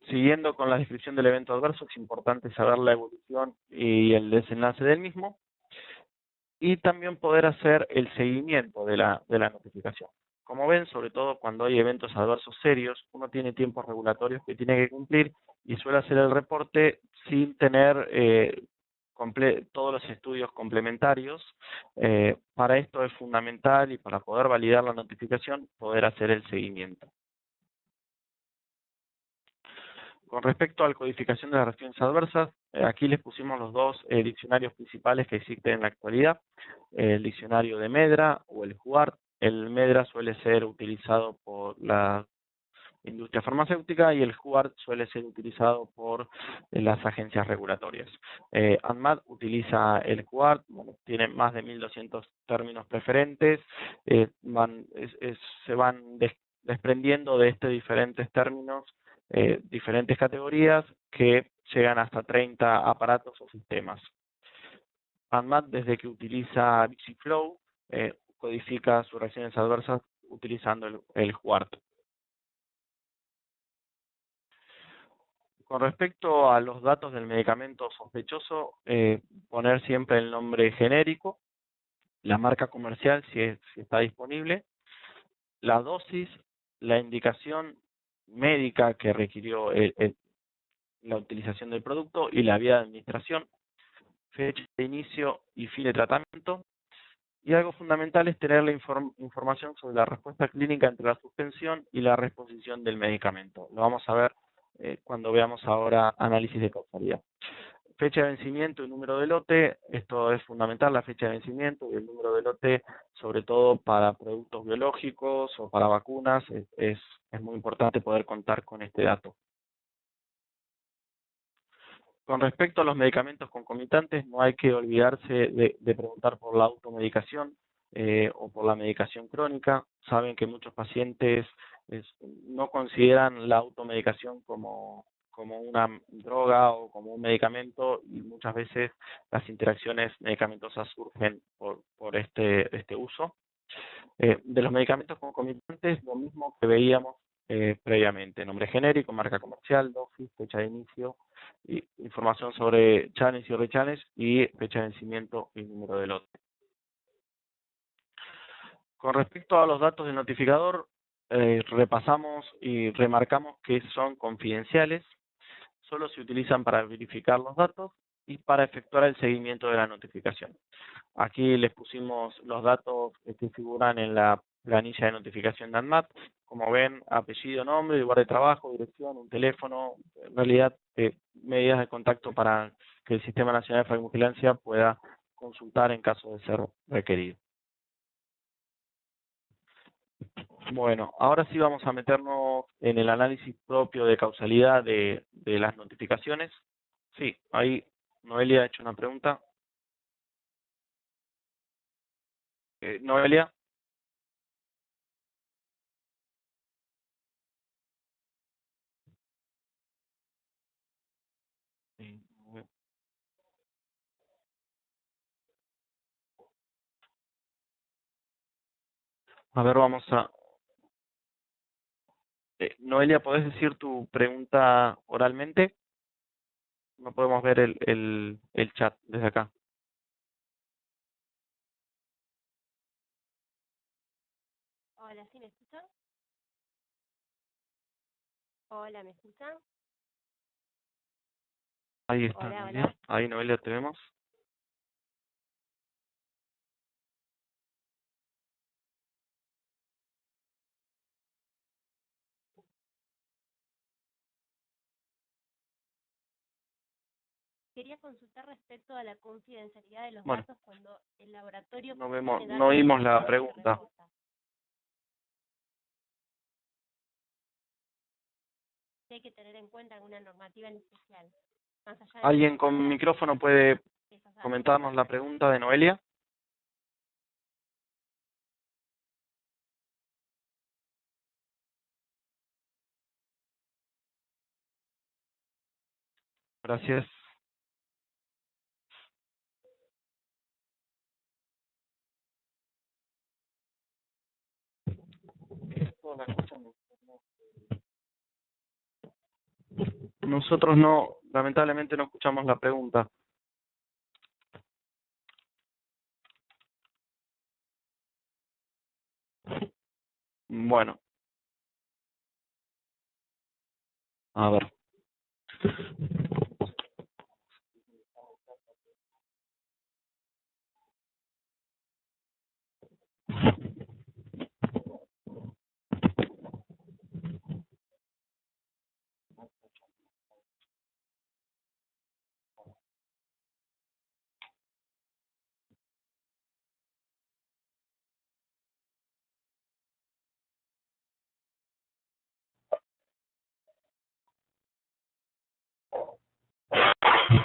Siguiendo con la descripción del evento adverso, es importante saber la evolución y el desenlace del mismo, y también poder hacer el seguimiento de la notificación. Como ven, sobre todo cuando hay eventos adversos serios, uno tiene tiempos regulatorios que tiene que cumplir y suele hacer el reporte sin tener todos los estudios complementarios. Para esto es fundamental, y para poder validar la notificación, poder hacer el seguimiento. Con respecto a la codificación de las reacciones adversas, aquí les pusimos los dos diccionarios principales que existen en la actualidad, el diccionario de Medra o el JUART. El Medra suele ser utilizado por la industria farmacéutica y el JUART suele ser utilizado por las agencias regulatorias. ANMAT utiliza el JUART, bueno, tiene más de 1200 términos preferentes, se van desprendiendo de estos diferentes términos diferentes categorías que llegan hasta 30 aparatos o sistemas. ANMAT, desde que utiliza VisiFlow, codifica sus reacciones adversas utilizando el JUART. Con respecto a los datos del medicamento sospechoso, poner siempre el nombre genérico, la marca comercial si está disponible, la dosis, la indicación médica que requirió la utilización del producto y la vía de administración, fecha de inicio y fin de tratamiento. Y algo fundamental es tener la información sobre la respuesta clínica entre la suspensión y la reposición del medicamento. Lo vamos a ver cuando veamos ahora análisis de causalidad. Fecha de vencimiento y número de lote, esto es fundamental, la fecha de vencimiento y el número de lote, sobre todo para productos biológicos o para vacunas, es muy importante poder contar con este dato. Con respecto a los medicamentos concomitantes, no hay que olvidarse de preguntar por la automedicación o por la medicación crónica. Saben que muchos pacientes no consideran la automedicación como una droga o como un medicamento, y muchas veces las interacciones medicamentosas surgen por este uso. De los medicamentos concomitantes, lo mismo que veíamos previamente: nombre genérico, marca comercial, dosis, fecha de inicio, y información sobre challenge y rechallenge, y fecha de vencimiento y número de lote. Con respecto a los datos del notificador, repasamos y remarcamos que son confidenciales, solo se utilizan para verificar los datos y para efectuar el seguimiento de la notificación. Aquí les pusimos los datos que figuran en la planilla de notificación de ANMAT. Como ven, apellido, nombre, lugar de trabajo, dirección, un teléfono, en realidad medidas de contacto para que el Sistema Nacional de Farmacovigilancia pueda consultar en caso de ser requerido. Bueno, ahora sí vamos a meternos en el análisis propio de causalidad de las notificaciones. Sí, ahí Noelia ha hecho una pregunta. Noelia. A ver, vamos a... Noelia, ¿podés decir tu pregunta oralmente? No podemos ver el chat desde acá. Hola, ¿sí me escuchan? Hola, ¿me escuchan? Ahí está, Hola, Noelia. hola. Ahí, Noelia, te vemos. Quería consultar respecto a la confidencialidad de los Bueno, datos cuando el laboratorio no tiene datos no oímos la de pregunta. respuesta. Si hay que tener en cuenta alguna normativa en especial, más allá de ¿Alguien con micrófono puede esos datos. comentarnos la pregunta de Noelia? Gracias. Nosotros no, lamentablemente no escuchamos la pregunta. Bueno. A ver.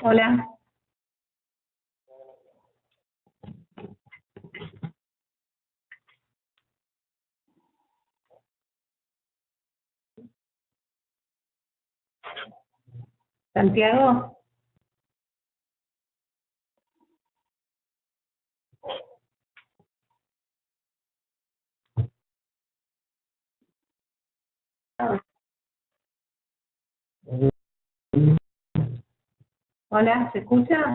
Hola. Santiago. Hola, ¿se escucha?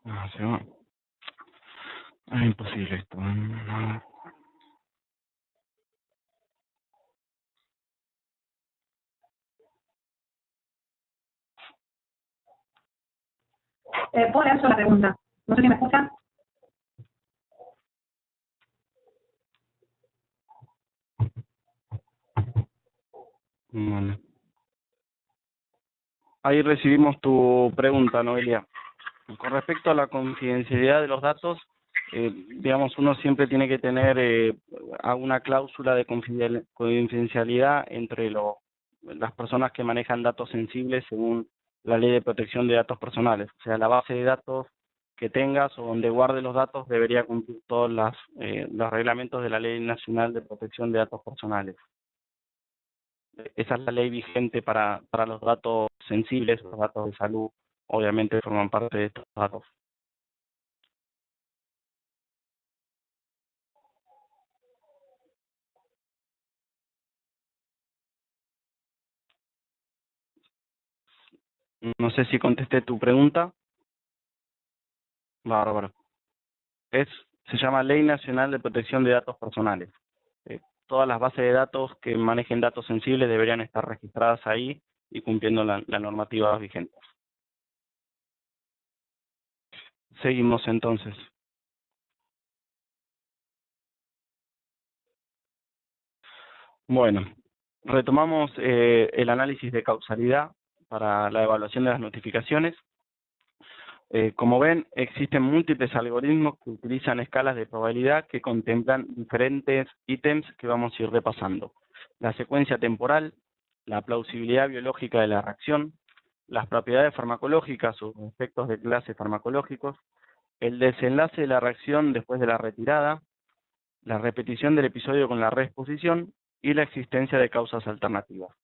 Ah, se va. Es imposible esto. No. ¿Puedo hacer la pregunta? No sé si me escuchan. Vale. Ahí recibimos tu pregunta, Noelia. Con respecto a la confidencialidad de los datos, digamos, uno siempre tiene que tener una cláusula de confidencialidad entre las personas que manejan datos sensibles según la Ley de Protección de Datos Personales. O sea, la base de datos que tengas o donde guardes los datos debería cumplir todos los reglamentos de la Ley Nacional de Protección de Datos Personales. Esa es la ley vigente para los datos sensibles, los datos de salud, obviamente forman parte de estos datos. No sé si contesté tu pregunta. Bárbaro. Se llama Ley Nacional de Protección de Datos Personales. Todas las bases de datos que manejen datos sensibles deberían estar registradas ahí y cumpliendo la normativa vigente. Seguimos entonces. Bueno, retomamos el análisis de causalidad para la evaluación de las notificaciones. Como ven, existen múltiples algoritmos que utilizan escalas de probabilidad que contemplan diferentes ítems que vamos a ir repasando. La secuencia temporal, la plausibilidad biológica de la reacción, las propiedades farmacológicas o efectos de clase farmacológicos, el desenlace de la reacción después de la retirada, la repetición del episodio con la reexposición y la existencia de causas alternativas.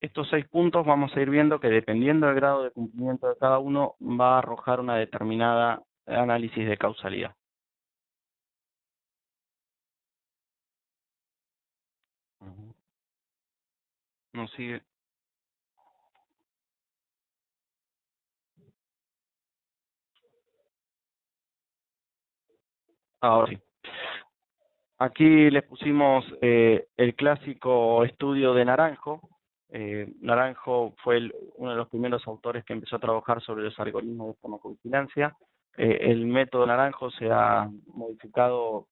Estos 6 puntos vamos a ir viendo que dependiendo del grado de cumplimiento de cada uno va a arrojar una determinada análisis de causalidad. No sigue. Ahora sí. Aquí les pusimos el clásico estudio de Naranjo. Naranjo fue uno de los primeros autores que empezó a trabajar sobre los algoritmos de farmacovigilancia. El método Naranjo se ha modificado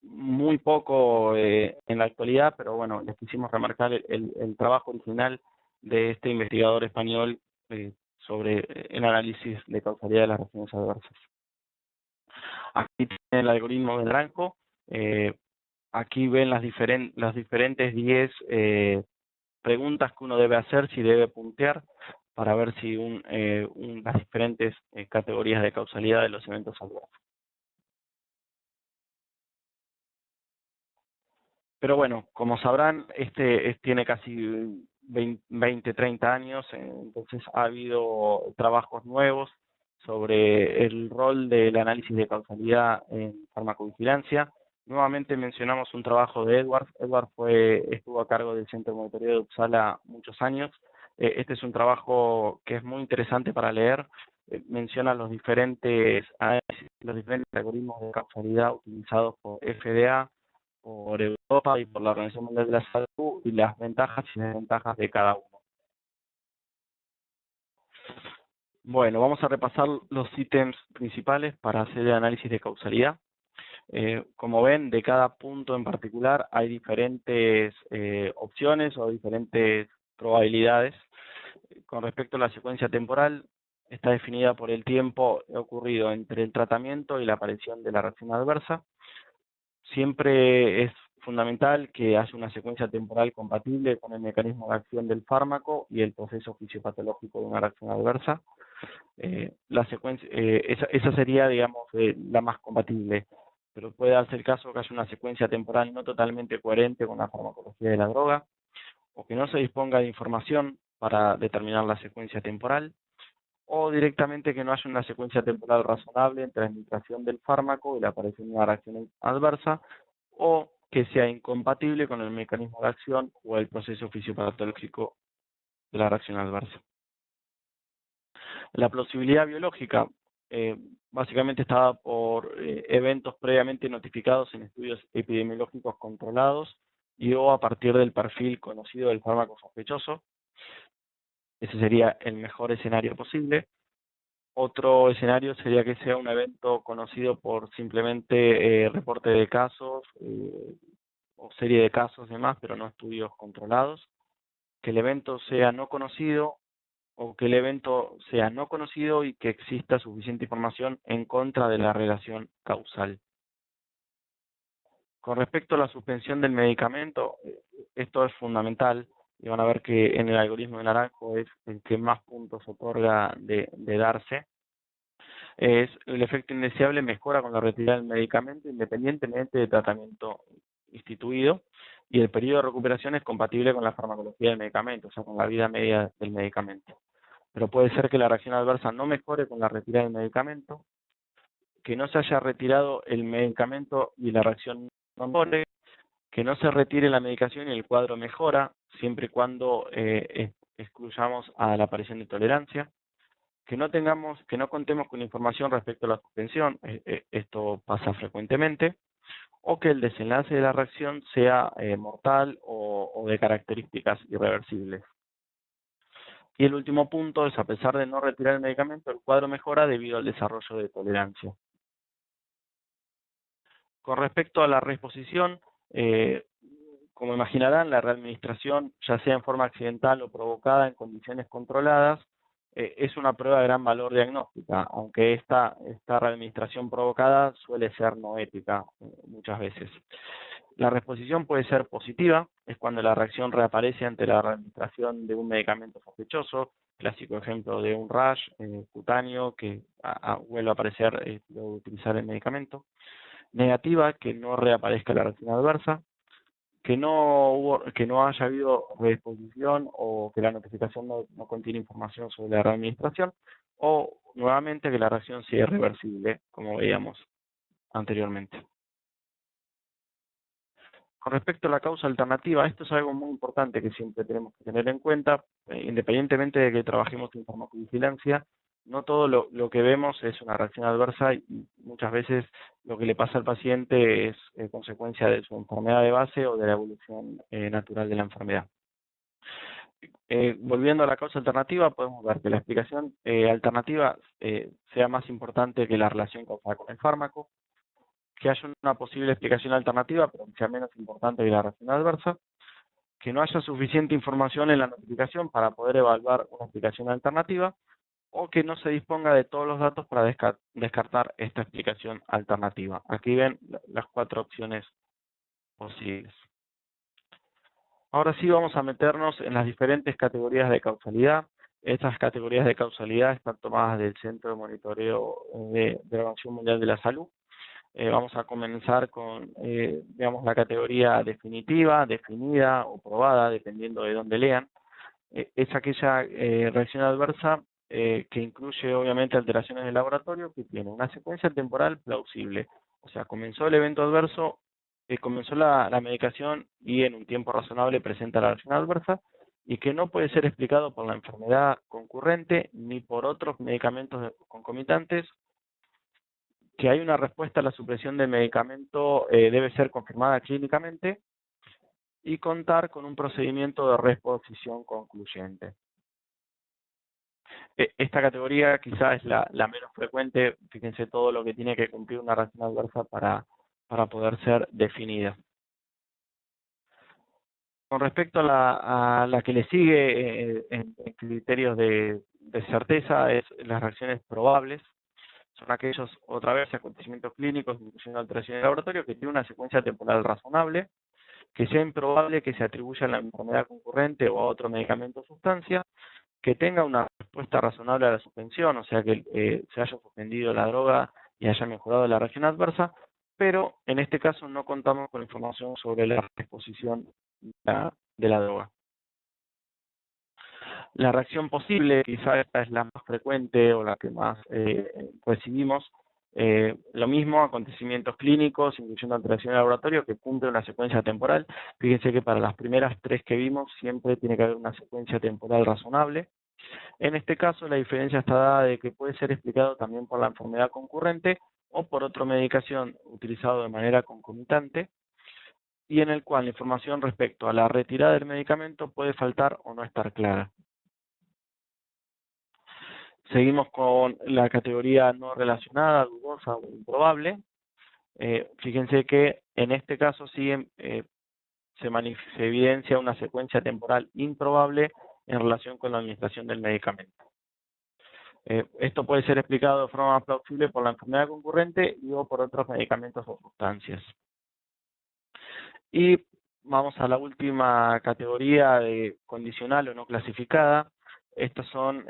muy poco en la actualidad, pero bueno, les quisimos remarcar el trabajo original de este investigador español sobre el análisis de causalidad de las reacciones adversas. Aquí tienen el algoritmo de Naranjo. Aquí ven las diferentes 10 preguntas que uno debe hacer, si debe puntear, para ver si las diferentes categorías de causalidad de los eventos adversos. Pero bueno, como sabrán, tiene casi 20, 30 años, entonces ha habido trabajos nuevos sobre el rol del análisis de causalidad en farmacovigilancia. Nuevamente mencionamos un trabajo de Edward. Edward estuvo a cargo del Centro de Monitoreo de Uppsala muchos años. Este es un trabajo que es muy interesante para leer. Menciona los diferentes análisis, los diferentes algoritmos de causalidad utilizados por FDA, por Europa y por la Organización Mundial de la Salud, y las ventajas y desventajas de cada uno. Bueno, vamos a repasar los ítems principales para hacer el análisis de causalidad. Como ven, de cada punto en particular hay diferentes opciones o diferentes probabilidades. Con respecto a la secuencia temporal, está definida por el tiempo ocurrido entre el tratamiento y la aparición de la reacción adversa. Siempre es fundamental que haya una secuencia temporal compatible con el mecanismo de acción del fármaco y el proceso fisiopatológico de una reacción adversa. Esa sería, digamos, la más compatible, pero puede darse el caso que haya una secuencia temporal no totalmente coherente con la farmacología de la droga, o que no se disponga de información para determinar la secuencia temporal, o directamente que no haya una secuencia temporal razonable entre la administración del fármaco y la aparición de una reacción adversa, o que sea incompatible con el mecanismo de acción o el proceso fisiopatológico de la reacción adversa. La plausibilidad biológica básicamente está dada por eventos previamente notificados en estudios epidemiológicos controlados y o a partir del perfil conocido del fármaco sospechoso. Ese sería el mejor escenario posible. Otro escenario sería que sea un evento conocido por simplemente reporte de casos o serie de casos y demás, pero no estudios controlados. Que el evento sea no conocido, o que el evento sea no conocido y que exista suficiente información en contra de la relación causal. Con respecto a la suspensión del medicamento, esto es fundamental, y van a ver que en el algoritmo de Naranjo es el que más puntos otorga de darse. El efecto indeseable mejora con la retirada del medicamento independientemente del tratamiento instituido, y el periodo de recuperación es compatible con la farmacología del medicamento, o sea, con la vida media del medicamento. Pero puede ser que la reacción adversa no mejore con la retirada del medicamento, que no se haya retirado el medicamento y la reacción no mejore, que no se retire la medicación y el cuadro mejora, siempre y cuando excluyamos a la aparición de tolerancia, que no contemos con información respecto a la suspensión, esto pasa frecuentemente, o que el desenlace de la reacción sea mortal o de características irreversibles. Y el último punto es, a pesar de no retirar el medicamento, el cuadro mejora debido al desarrollo de tolerancia. Con respecto a la reexposición, como imaginarán, la readministración, ya sea en forma accidental o provocada en condiciones controladas, es una prueba de gran valor diagnóstica, aunque esta readministración provocada suele ser no ética muchas veces. La reexposición puede ser positiva, es cuando la reacción reaparece ante la readministración de un medicamento sospechoso, clásico ejemplo de un rash cutáneo que vuelve a aparecer luego de utilizar el medicamento. Negativa, que no reaparezca la reacción adversa. que no haya habido redisposición o que la notificación no contiene información sobre la readministración, o nuevamente que la reacción sea irreversible, como veíamos anteriormente. Con respecto a la causa alternativa, esto es algo muy importante que siempre tenemos que tener en cuenta, independientemente de que trabajemos en farmacovigilancia, no todo lo que vemos es una reacción adversa y muchas veces lo que le pasa al paciente es consecuencia de su enfermedad de base o de la evolución natural de la enfermedad. Volviendo a la causa alternativa, podemos ver que la explicación alternativa sea más importante que la relación causal con el fármaco, que haya una posible explicación alternativa, pero que sea menos importante que la reacción adversa, que no haya suficiente información en la notificación para poder evaluar una explicación alternativa, o que no se disponga de todos los datos para descartar esta explicación alternativa. Aquí ven las 4 opciones posibles. Ahora sí vamos a meternos en las diferentes categorías de causalidad. Estas categorías de causalidad están tomadas del Centro de Monitoreo de la Organización Mundial de la Salud. Vamos a comenzar con, digamos, la categoría definitiva, definida o probada, dependiendo de dónde lean. Es aquella reacción adversa que incluye obviamente alteraciones del laboratorio que tiene una secuencia temporal plausible. O sea, comenzó el evento adverso, comenzó la medicación y en un tiempo razonable presenta la reacción adversa y que no puede ser explicado por la enfermedad concurrente ni por otros medicamentos concomitantes, que hay una respuesta a la supresión del medicamento debe ser confirmada clínicamente y contar con un procedimiento de reexposición concluyente. Esta categoría quizás es la menos frecuente. Fíjense todo lo que tiene que cumplir una reacción adversa para poder ser definida. Con respecto a la que le sigue en criterios de certeza, es las reacciones probables. Son aquellos, otra vez, acontecimientos clínicos, incluyendo alteraciones de laboratorio, que tienen una secuencia temporal razonable, que sea improbable que se atribuya a la enfermedad concurrente o a otro medicamento o sustancia, que tenga una respuesta razonable a la suspensión, o sea que se haya suspendido la droga y haya mejorado la reacción adversa, pero en este caso no contamos con información sobre la exposición de la droga. La reacción posible, quizá esta es la más frecuente o la que más recibimos. Lo mismo, acontecimientos clínicos, incluyendo alteración de laboratorio, que cumple una secuencia temporal. Fíjense que para las primeras 3 que vimos siempre tiene que haber una secuencia temporal razonable. En este caso, la diferencia está dada de que puede ser explicado también por la enfermedad concurrente o por otra medicación utilizado de manera concomitante, y en el cual la información respecto a la retirada del medicamento puede faltar o no estar clara. Seguimos con la categoría no relacionada, dudosa o improbable. Fíjense que en este caso sí se evidencia una secuencia temporal improbable en relación con la administración del medicamento. Esto puede ser explicado de forma más plausible por la enfermedad concurrente y o por otros medicamentos o sustancias. Y vamos a la última categoría de condicional o no clasificada. Estas son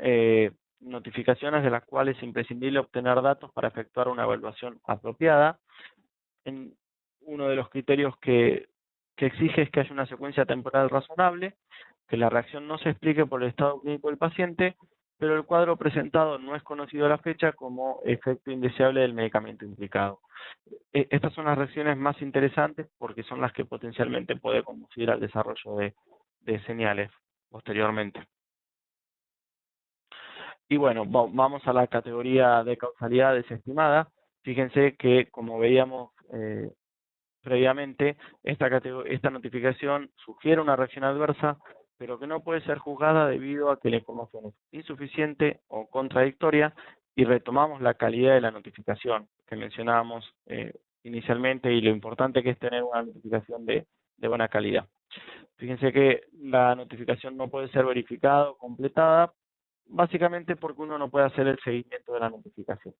notificaciones de las cuales es imprescindible obtener datos para efectuar una evaluación apropiada. Uno de los criterios que exige es que haya una secuencia temporal razonable, que la reacción no se explique por el estado clínico del paciente, pero el cuadro presentado no es conocido a la fecha como efecto indeseable del medicamento implicado. Estas son las reacciones más interesantes porque son las que potencialmente puede conducir al desarrollo de señales posteriormente. Y bueno, vamos a la categoría de causalidad desestimada. Fíjense que, como veíamos previamente, esta notificación sugiere una reacción adversa, pero que no puede ser juzgada debido a que la información es insuficiente o contradictoria, y retomamos la calidad de la notificación que mencionábamos inicialmente y lo importante que es tener una notificación de buena calidad. Fíjense que la notificación no puede ser verificada o completada, básicamente porque uno no puede hacer el seguimiento de la notificación.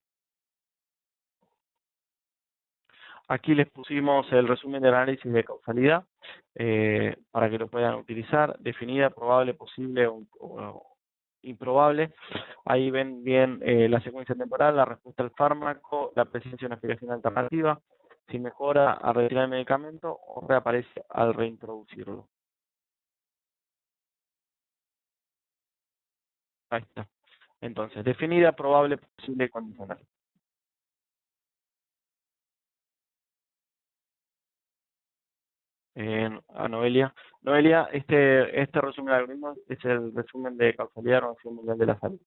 Aquí les pusimos el resumen del análisis de causalidad para que lo puedan utilizar. Definida, probable, posible o improbable. Ahí ven bien la secuencia temporal, la respuesta al fármaco, la presencia de una explicación alternativa. si mejora al retirar el medicamento o reaparece al reintroducirlo. Ahí está. Entonces, definida, probable, posible y condicional. A Noelia. Noelia, este resumen de algoritmos es el resumen de causalidad de la Organización Mundial de la Salud.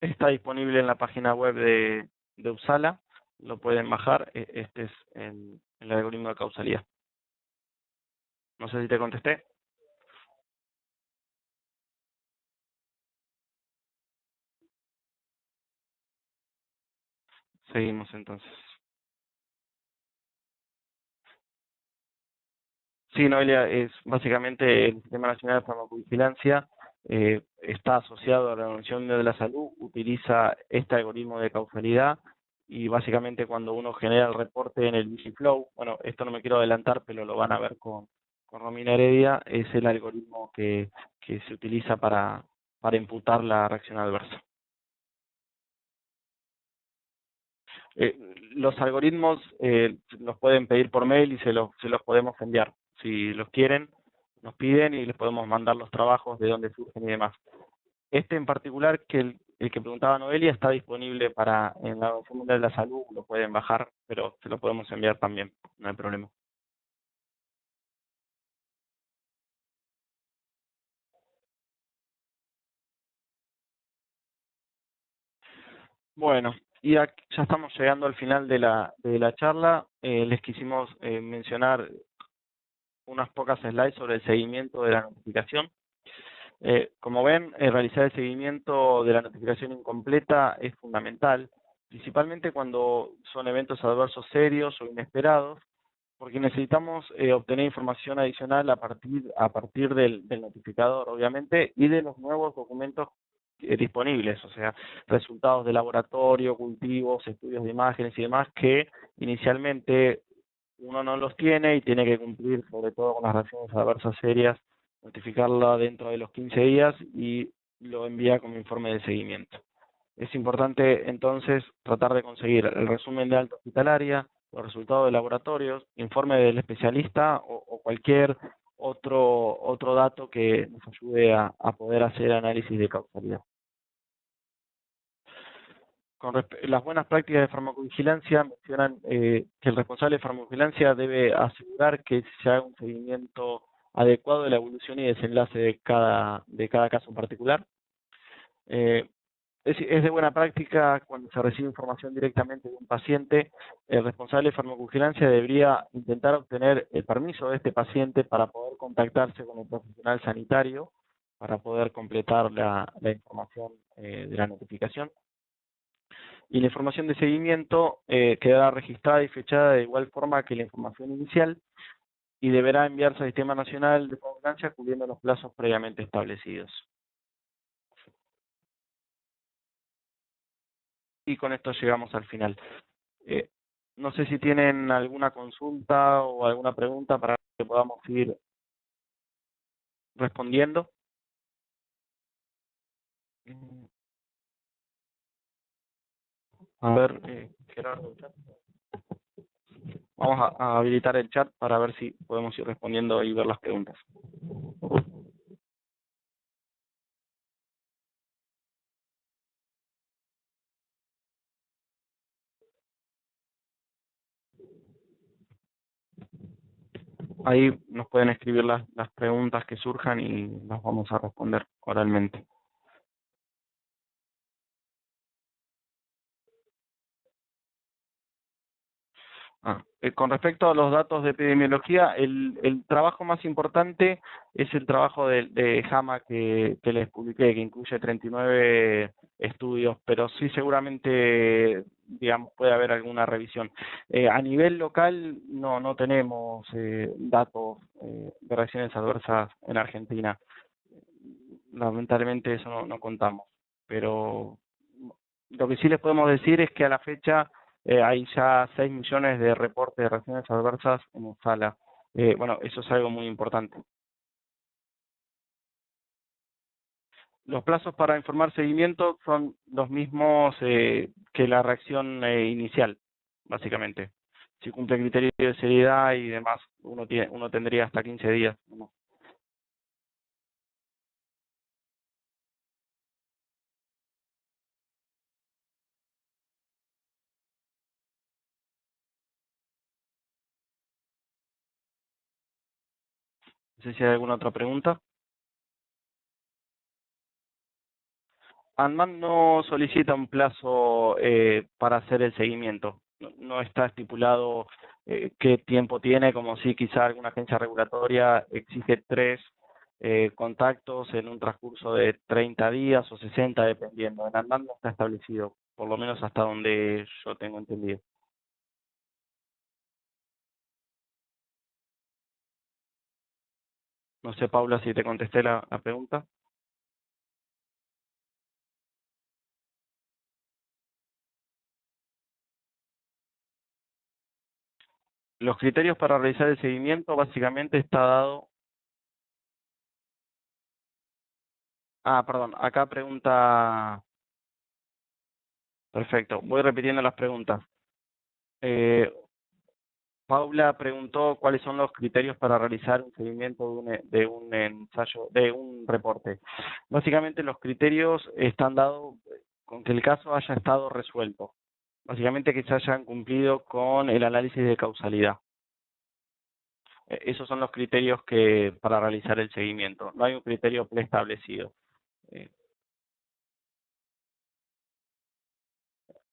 Está disponible en la página web de Uppsala, lo pueden bajar. Este es el algoritmo de causalidad. No sé si te contesté. Seguimos entonces. Sí, Noelia, es básicamente el Sistema Nacional de Farmacovigilancia está asociado a la Organización Mundial de la Salud, utiliza este algoritmo de causalidad y básicamente cuando uno genera el reporte en el Vigiflow, bueno, esto no me quiero adelantar, pero lo van a ver con Romina Heredia, es el algoritmo que se utiliza para imputar la reacción adversa. Los algoritmos los pueden pedir por mail y se los podemos enviar. Si los quieren, nos piden y les podemos mandar los trabajos de dónde surgen y demás. Este en particular, que el que preguntaba Noelia, está disponible en la Organización Mundial de la Salud, lo pueden bajar, pero se lo podemos enviar también, no hay problema. Bueno, y ya estamos llegando al final de la charla. Les quisimos mencionar unas pocas slides sobre el seguimiento de la notificación. Como ven, realizar el seguimiento de la notificación incompleta es fundamental, principalmente cuando son eventos adversos serios o inesperados, porque necesitamos obtener información adicional a partir del notificador, obviamente, y de los nuevos documentos disponibles, o sea, resultados de laboratorio, cultivos, estudios de imágenes y demás, que inicialmente uno no los tiene y tiene que cumplir sobre todo con las reacciones adversas serias, notificarla dentro de los 15 días y lo envía como informe de seguimiento. Es importante entonces tratar de conseguir el resumen de alta hospitalaria, los resultados de laboratorios, informe del especialista o cualquier otro dato que nos ayude a poder hacer análisis de causalidad. Las buenas prácticas de farmacovigilancia mencionan que el responsable de farmacovigilancia debe asegurar que se haga un seguimiento adecuado de la evolución y desenlace de cada caso en particular. Es de buena práctica cuando se recibe información directamente de un paciente, el responsable de farmacovigilancia debería intentar obtener el permiso de este paciente para poder contactarse con el profesional sanitario para poder completar la información de la notificación. Y la información de seguimiento quedará registrada y fechada de igual forma que la información inicial y deberá enviarse al Sistema Nacional de Farmacovigilancia cubriendo los plazos previamente establecidos. Y con esto llegamos al final. No sé si tienen alguna consulta o alguna pregunta para que podamos ir respondiendo. A ver, Gerardo, vamos a habilitar el chat para ver si podemos ir respondiendo y ver las preguntas. Ahí nos pueden escribir las preguntas que surjan y las vamos a responder oralmente. Con respecto a los datos de epidemiología, el trabajo más importante es el trabajo de JAMA que les publiqué, que incluye 39 estudios, pero sí seguramente, digamos, puede haber alguna revisión. A nivel local no tenemos datos de reacciones adversas en Argentina. Lamentablemente eso no contamos, pero lo que sí les podemos decir es que a la fecha hay ya 6 millones de reportes de reacciones adversas en Uppsala. Bueno, eso es algo muy importante. Los plazos para informar seguimiento son los mismos que la reacción inicial, básicamente. Si cumple criterios de seriedad y demás, uno tendría hasta 15 días. ¿No? No sé si hay alguna otra pregunta. ANMAT no solicita un plazo para hacer el seguimiento. No está estipulado qué tiempo tiene, como si quizá alguna agencia regulatoria exige 3 contactos en un transcurso de 30 días o 60, dependiendo. En ANMAT no está establecido, por lo menos hasta donde yo tengo entendido. No sé, Paula, si te contesté la pregunta. Los criterios para realizar el seguimiento básicamente está dado... perdón, acá pregunta... Perfecto, voy repitiendo las preguntas. Paula preguntó cuáles son los criterios para realizar un seguimiento de un ensayo, de un reporte. Básicamente los criterios están dados con que el caso haya estado resuelto. Básicamente que se hayan cumplido con el análisis de causalidad. Esos son los criterios para realizar el seguimiento. No hay un criterio preestablecido.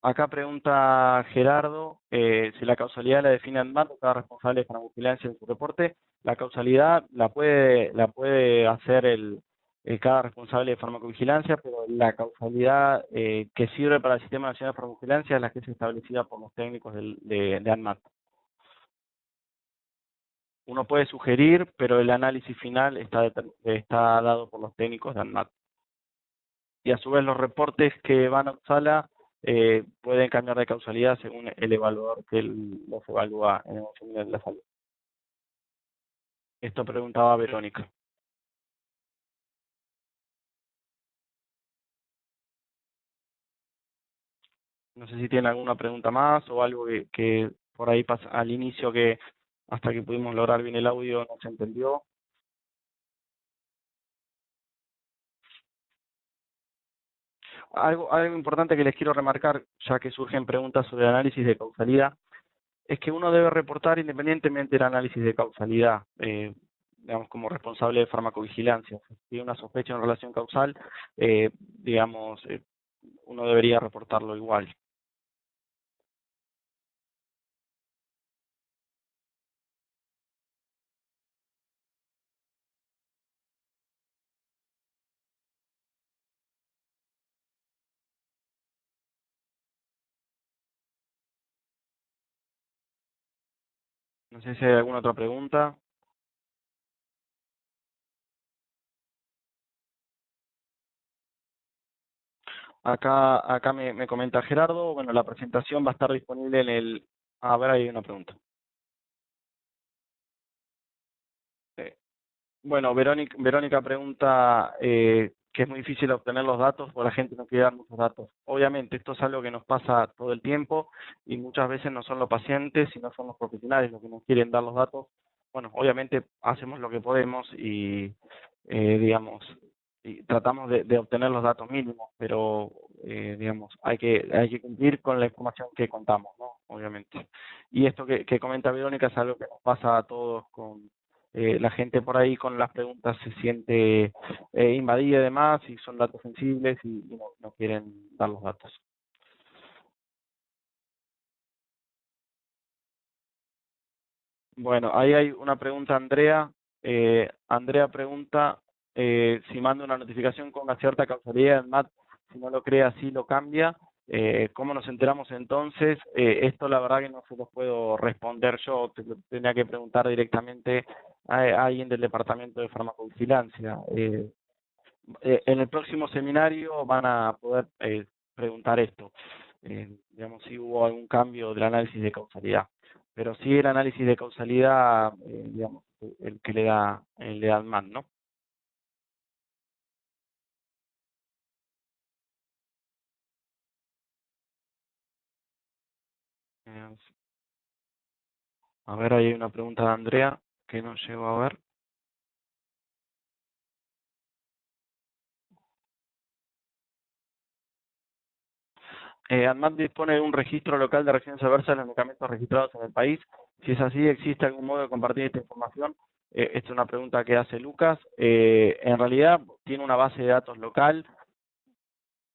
Acá pregunta Gerardo si la causalidad la define ANMAT o cada responsable de farmacovigilancia en su reporte. La causalidad la puede hacer cada responsable de farmacovigilancia, pero la causalidad que sirve para el Sistema Nacional de Farmacovigilancia es la que es establecida por los técnicos de ANMAT. Uno puede sugerir, pero el análisis final está dado por los técnicos de ANMAT. Y a su vez los reportes que van a Uppsala pueden cambiar de causalidad según el evaluador que los evalúa en el Ministerio de la Salud. Esto preguntaba Verónica. No sé si tiene alguna pregunta más o algo que por ahí pasa al inicio que hasta que pudimos lograr bien el audio no se entendió. Algo importante que les quiero remarcar, ya que surgen preguntas sobre el análisis de causalidad, es que uno debe reportar independientemente del análisis de causalidad, digamos, como responsable de farmacovigilancia. Si hay una sospecha en relación causal, uno debería reportarlo igual. No sé si hay alguna otra pregunta. Acá me comenta Gerardo, bueno, la presentación va a estar disponible en el... A ver, hay una pregunta. Bueno, Verónica pregunta que es muy difícil obtener los datos o la gente no quiere dar muchos datos. Obviamente, esto es algo que nos pasa todo el tiempo y muchas veces no son los pacientes, sino son los profesionales los que nos quieren dar los datos. Bueno, obviamente hacemos lo que podemos y, y tratamos de obtener los datos mínimos, pero, hay que cumplir con la información que contamos, ¿no? Obviamente. Y esto que comenta Verónica es algo que nos pasa a todos la gente por ahí con las preguntas se siente invadida y demás, y son datos sensibles y no quieren dar los datos. Bueno, ahí hay una pregunta, Andrea. Andrea pregunta si manda una notificación con una cierta causalidad en MAT, si no lo cree así lo cambia. ¿Cómo nos enteramos entonces? Esto la verdad que no se los puedo responder yo, tendría que preguntar directamente a alguien del Departamento de Farmacovigilancia. En el próximo seminario van a poder preguntar esto, si hubo algún cambio del análisis de causalidad. Pero sí el análisis de causalidad, el que le da el ANMAT, ¿no? A ver, ahí hay una pregunta de Andrea que no llego a ver. ANMAT dispone de un registro local de reacciones adversas de los medicamentos registrados en el país. Si es así, ¿existe algún modo de compartir esta información? Esta es una pregunta que hace Lucas. En realidad tiene una base de datos local,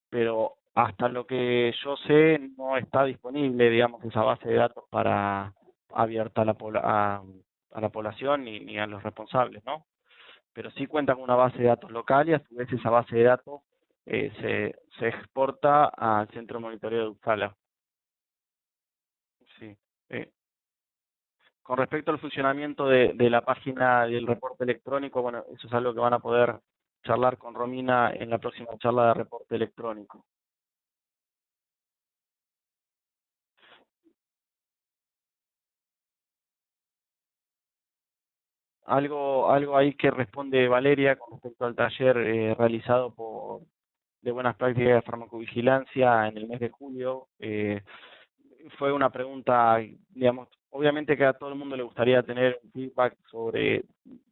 pero hasta lo que yo sé no está disponible, digamos, esa base de datos para abierta a la población ni a los responsables, ¿no? Pero sí cuenta con una base de datos local y a su vez esa base de datos se exporta al centro de monitoreo de Uppsala. Sí. Con respecto al funcionamiento de la página del reporte electrónico, bueno, eso es algo que van a poder charlar con Romina en la próxima charla de reporte electrónico. Algo ahí que responde Valeria con respecto al taller realizado de buenas prácticas de farmacovigilancia en el mes de julio. Fue una pregunta, digamos, obviamente que a todo el mundo le gustaría tener un feedback sobre,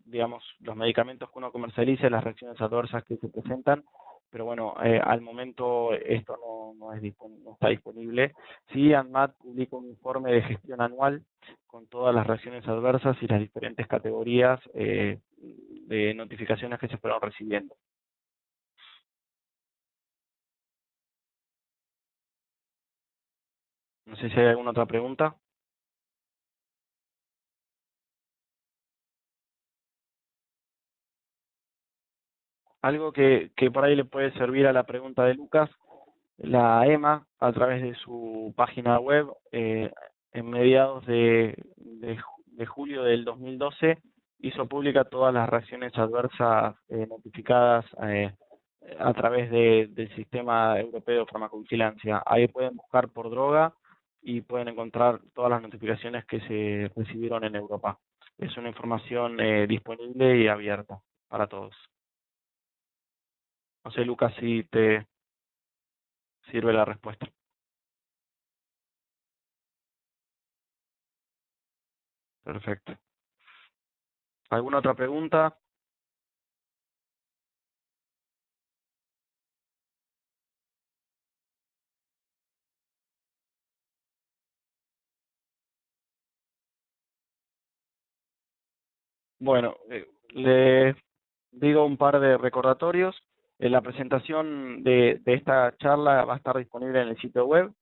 digamos, los medicamentos que uno comercializa y las reacciones adversas que se presentan, pero bueno, al momento esto no está disponible. Sí, ANMAT publica un informe de gestión anual con todas las reacciones adversas y las diferentes categorías de notificaciones que se fueron recibiendo. No sé si hay alguna otra pregunta. Algo que por ahí le puede servir a la pregunta de Lucas, la EMA, a través de su página web, en mediados de julio del 2012, hizo pública todas las reacciones adversas notificadas a través del Sistema Europeo de Farmacovigilancia. Ahí pueden buscar por droga y pueden encontrar todas las notificaciones que se recibieron en Europa. Es una información disponible y abierta para todos. No sé, Lucas, si te sirve la respuesta. Perfecto. ¿Alguna otra pregunta? Bueno, les digo un par de recordatorios. La presentación de esta charla va a estar disponible en el sitio web.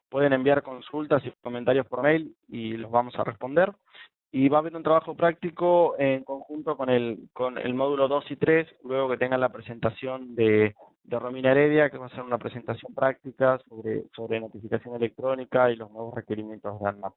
Pueden enviar consultas y comentarios por mail y los vamos a responder. Y va a haber un trabajo práctico en conjunto con el módulo 2 y 3, luego que tengan la presentación de Romina Heredia, que va a ser una presentación práctica sobre notificación electrónica y los nuevos requerimientos de ANMAT.